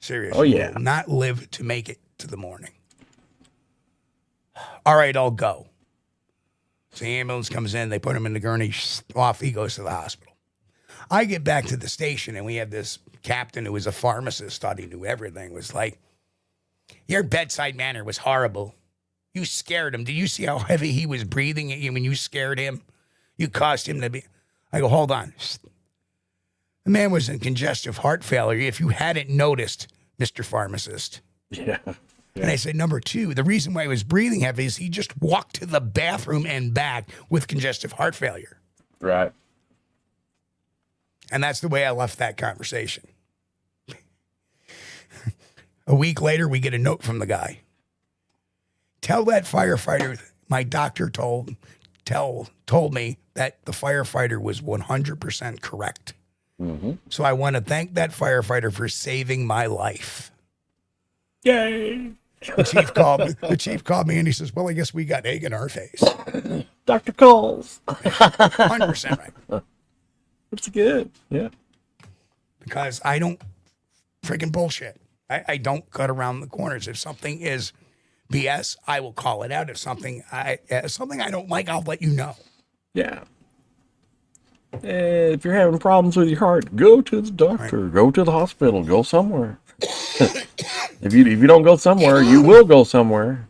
[SPEAKER 2] serious.
[SPEAKER 3] Oh, yeah.
[SPEAKER 2] You will not live to make it to the morning. All right, I'll go. So the ambulance comes in, they put him in the gurney, off he goes to the hospital. I get back to the station, and we have this captain who was a pharmacist, thought he knew everything, was like, your bedside manner was horrible. You scared him. Did you see how heavy he was breathing at you when you scared him? You caused him to be... I go, hold on. The man was in congestive heart failure. If you hadn't noticed, Mr. Pharmacist.
[SPEAKER 3] Yeah.
[SPEAKER 2] And I said, number 2, the reason why he was breathing heavy is he just walked to the bathroom and back with congestive heart failure.
[SPEAKER 3] Right.
[SPEAKER 2] And that's the way I left that conversation. A week later, we get a note from the guy. Tell that firefighter, my doctor told me that the firefighter was 100% correct.
[SPEAKER 3] Mm-hmm.
[SPEAKER 2] So I want to thank that firefighter for saving my life.
[SPEAKER 3] Yay.
[SPEAKER 2] The chief called me and he says, well, I guess we got egg in our face.
[SPEAKER 3] Dr. Kulls.
[SPEAKER 2] 100% right.
[SPEAKER 3] That's good. Yeah.
[SPEAKER 2] Because I don't freaking bullshit. I don't cut around the corners. If something is BS, I will call it out. If something I don't like, I'll let you know.
[SPEAKER 3] Yeah. If you're having problems with your heart, go to the doctor. Right. Go to the hospital. Go somewhere. If you don't go somewhere, you will go somewhere.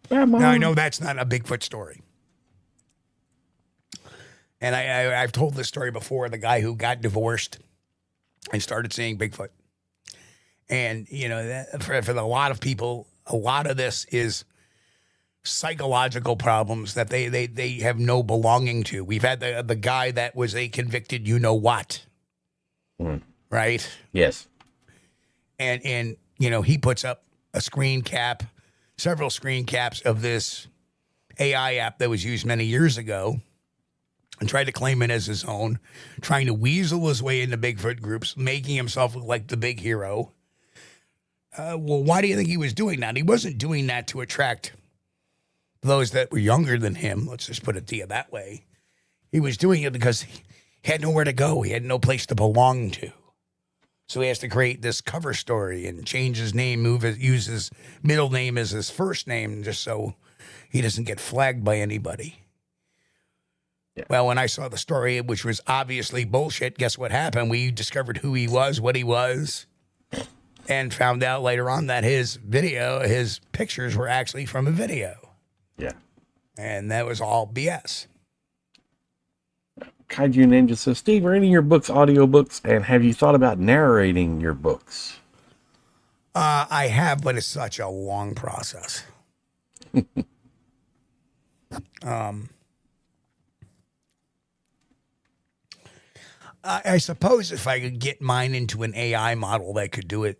[SPEAKER 2] Now, I know that's not a Bigfoot story. And I've told this story before, the guy who got divorced and started seeing Bigfoot. And, for a lot of people, a lot of this is psychological problems that they have no belonging to. We've had the guy that was a convicted you-know-what, right?
[SPEAKER 3] Yes.
[SPEAKER 2] And he puts up a screen cap, several screen caps of this AI app that was used many years ago and tried to claim it as his own, trying to weasel his way into Bigfoot groups, making himself look like the big hero. Well, why do you think he was doing that? He wasn't doing that to attract those that were younger than him. Let's just put it to you that way. He was doing it because he had nowhere to go. He had no place to belong to. So he has to create this cover story and change his name, use his middle name as his first name just so he doesn't get flagged by anybody. Yeah. Well, when I saw the story, which was obviously bullshit, guess what happened? We discovered who he was, what he was, and found out later on that his pictures were actually from a video.
[SPEAKER 3] Yeah.
[SPEAKER 2] And that was all BS.
[SPEAKER 3] Kaiju Ninja says, Steve, are any of your books audiobooks, and have you thought about narrating your books?
[SPEAKER 2] I have, but it's such a long process. I suppose if I could get mine into an AI model that could do it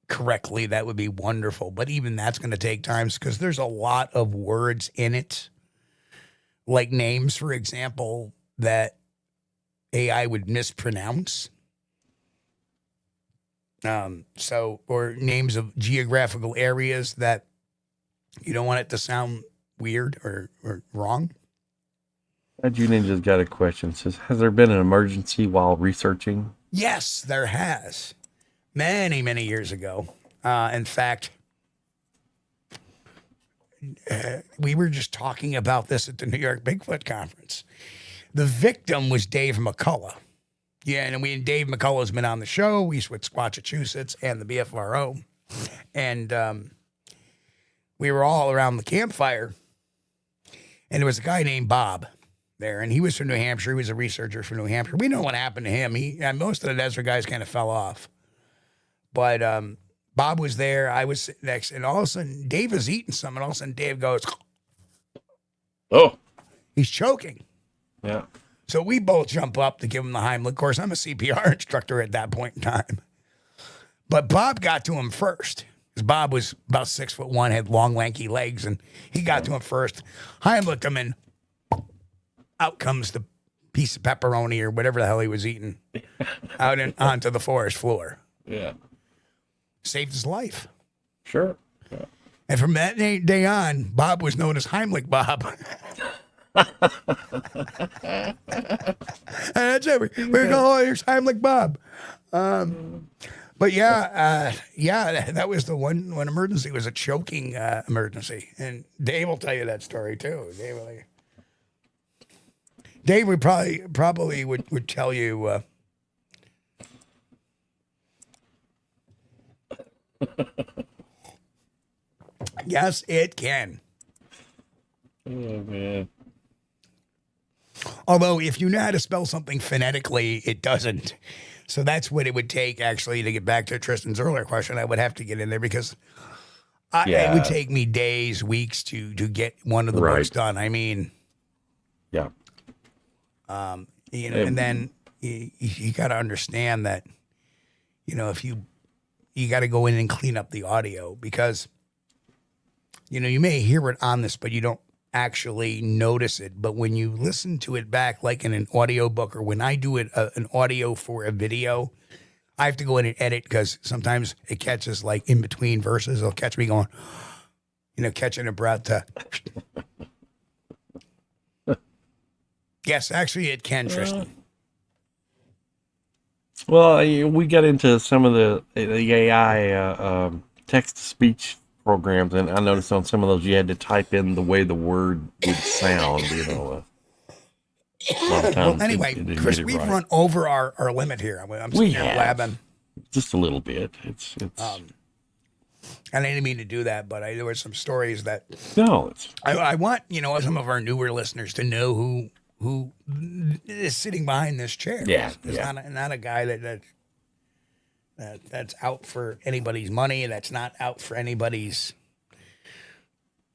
[SPEAKER 2] correctly, that would be wonderful. But even that's going to take time because there's a lot of words in it, like names, for example, that AI would mispronounce. Or names of geographical areas that you don't want it to sound weird or wrong.
[SPEAKER 3] Kaiju Ninja's got a question. It says, has there been an emergency while researching?
[SPEAKER 2] Yes, there has. Many, many years ago. In fact, we were just talking about this at the New York Bigfoot conference. The victim was Dave McCullough. Yeah, and Dave McCullough has been on the show. He's with Squatchdetective and the BFRO. And we were all around the campfire. And there was a guy named Bob there, and he was from New Hampshire. He was a researcher from New Hampshire. We know what happened to him. Most of the desert guys kind of fell off. But Bob was there. I was sitting next, and all of a sudden, Dave was eating something, and all of a sudden, Dave goes,
[SPEAKER 3] oh,
[SPEAKER 2] he's choking.
[SPEAKER 3] Yeah.
[SPEAKER 2] So we both jump up to give him the Heimlich. Of course, I'm a CPR instructor at that point in time. But Bob got to him first. Because Bob was about 6'1", had long, lanky legs, and he got to him first. Heimlich him, and out comes the piece of pepperoni or whatever the hell he was eating out onto the forest floor.
[SPEAKER 3] Yeah.
[SPEAKER 2] Saved his life.
[SPEAKER 3] Sure. Yeah.
[SPEAKER 2] And from that day on, Bob was known as Heimlich Bob. And that's it. We're going, oh, here's Heimlich Bob. But yeah, that was the one emergency was a choking emergency. And Dave will tell you that story too. Dave would probably would tell you. Yes, it can.
[SPEAKER 3] Oh, man.
[SPEAKER 2] Although, if you know how to spell something phonetically, it doesn't. So that's what it would take, actually, to get back to Tristan's earlier question. I would have to get in there because it would take me days, weeks to get one of the books done. I mean,
[SPEAKER 3] yeah.
[SPEAKER 2] And then you got to understand that, if you got to go in and clean up the audio because, you may hear it on this, but you don't actually notice it. But when you listen to it back, like in an audio book, or when I do it, an audio for a video, I have to go in and edit because sometimes it catches like in between verses. It'll catch me going, catching a breath to. Yes, actually it can, Tristan.
[SPEAKER 3] Well, we got into some of the AI text-to-speech programs, and I noticed on some of those you had to type in the way the word would sound, A lot of times
[SPEAKER 2] well, anyway, Chris, we've run over our limit here. I'm sitting here blabbing.
[SPEAKER 3] Just a little bit. It's.
[SPEAKER 2] And I didn't mean to do that, but there were some stories that.
[SPEAKER 3] No,
[SPEAKER 2] I want some of our newer listeners to know who is sitting behind this chair.
[SPEAKER 3] Yeah,
[SPEAKER 2] it's not a guy that's out for anybody's money. That's not out for anybody's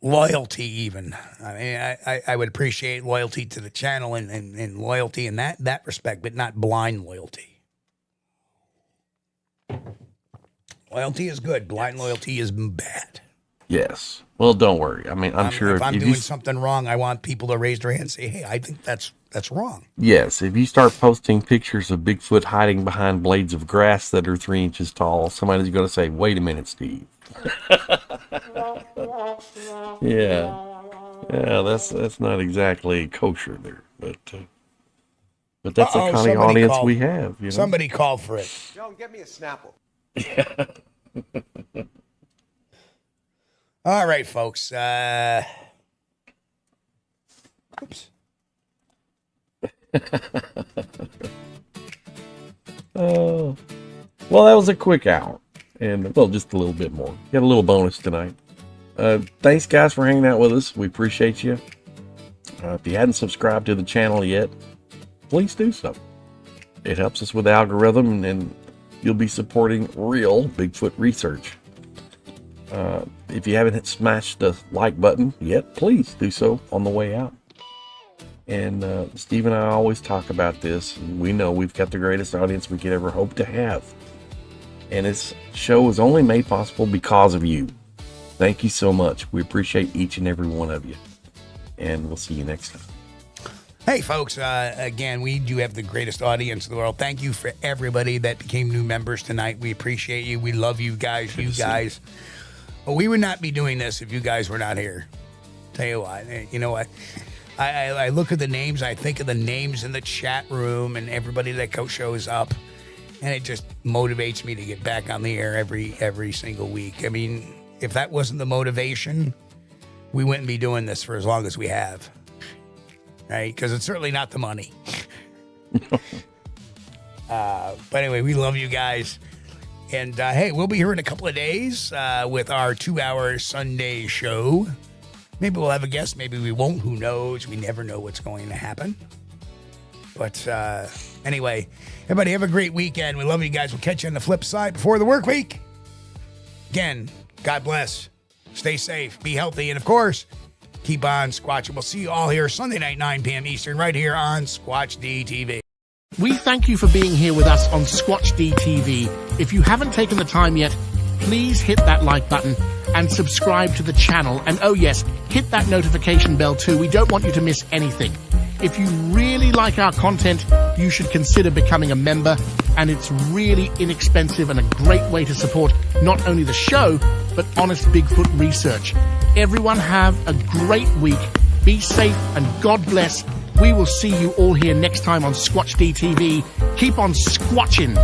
[SPEAKER 2] loyalty even. I mean, I would appreciate loyalty to the channel and loyalty in that respect, but not blind loyalty. Loyalty is good. Blind loyalty is bad.
[SPEAKER 3] Yes. Well, don't worry. I mean, I'm sure
[SPEAKER 2] if I'm doing something wrong, I want people to raise their hand and say, hey, I think that's wrong.
[SPEAKER 3] Yes. If you start posting pictures of Bigfoot hiding behind blades of grass that are 3 inches tall, somebody's going to say, wait a minute, Steve. Yeah. Yeah, that's not exactly kosher there, but that's the kind of audience we have.
[SPEAKER 2] Somebody called for it.
[SPEAKER 4] Joan, get me a Snapple.
[SPEAKER 3] Yeah.
[SPEAKER 2] All right, folks. Oops.
[SPEAKER 3] Oh, well, that was a quick hour, and just a little bit more. Got a little bonus tonight. Thanks, guys, for hanging out with us. We appreciate you. If you hadn't subscribed to the channel yet, please do so. It helps us with the algorithm, and you'll be supporting real Bigfoot research. If you haven't smashed the like button yet, please do so on the way out. And Steve and I always talk about this, and we know we've got the greatest audience we could ever hope to have. And this show is only made possible because of you. Thank you so much. We appreciate each and every one of you. And we'll see you next time.
[SPEAKER 2] Hey, folks, again, we do have the greatest audience in the world. Thank you for everybody that became new members tonight. We appreciate you. We love you guys. You guys. Well, we would not be doing this if you guys were not here. Tell you what, you know what? I look at the names, I think of the names in the chat room and everybody that shows up, and it just motivates me to get back on the air every single week. I mean, if that wasn't the motivation, we wouldn't be doing this for as long as we have, right? Because it's certainly not the money. But anyway, we love you guys. And, hey, we'll be here in a couple of days with our 2-hour Sunday show. Maybe we'll have a guest. Maybe we won't. Who knows? We never know what's going to happen. But anyway, everybody have a great weekend. We love you guys. We'll catch you on the flip side before the work week. Again, God bless. Stay safe. Be healthy. And, of course, keep on squatching. We'll see you all here Sunday night, 9 p.m. Eastern, right here on Squatch-D TV.
[SPEAKER 1] We thank you for being here with us on Squatch-D TV. If you haven't taken the time yet, please hit that like button and subscribe to the channel. And oh yes, hit that notification bell too. We don't want you to miss anything. If you really like our content, you should consider becoming a member. And it's really inexpensive and a great way to support not only the show, but honest Bigfoot research. Everyone have a great week. Be safe and God bless. We will see you all here next time on Squatch-D TV. Keep on squatching.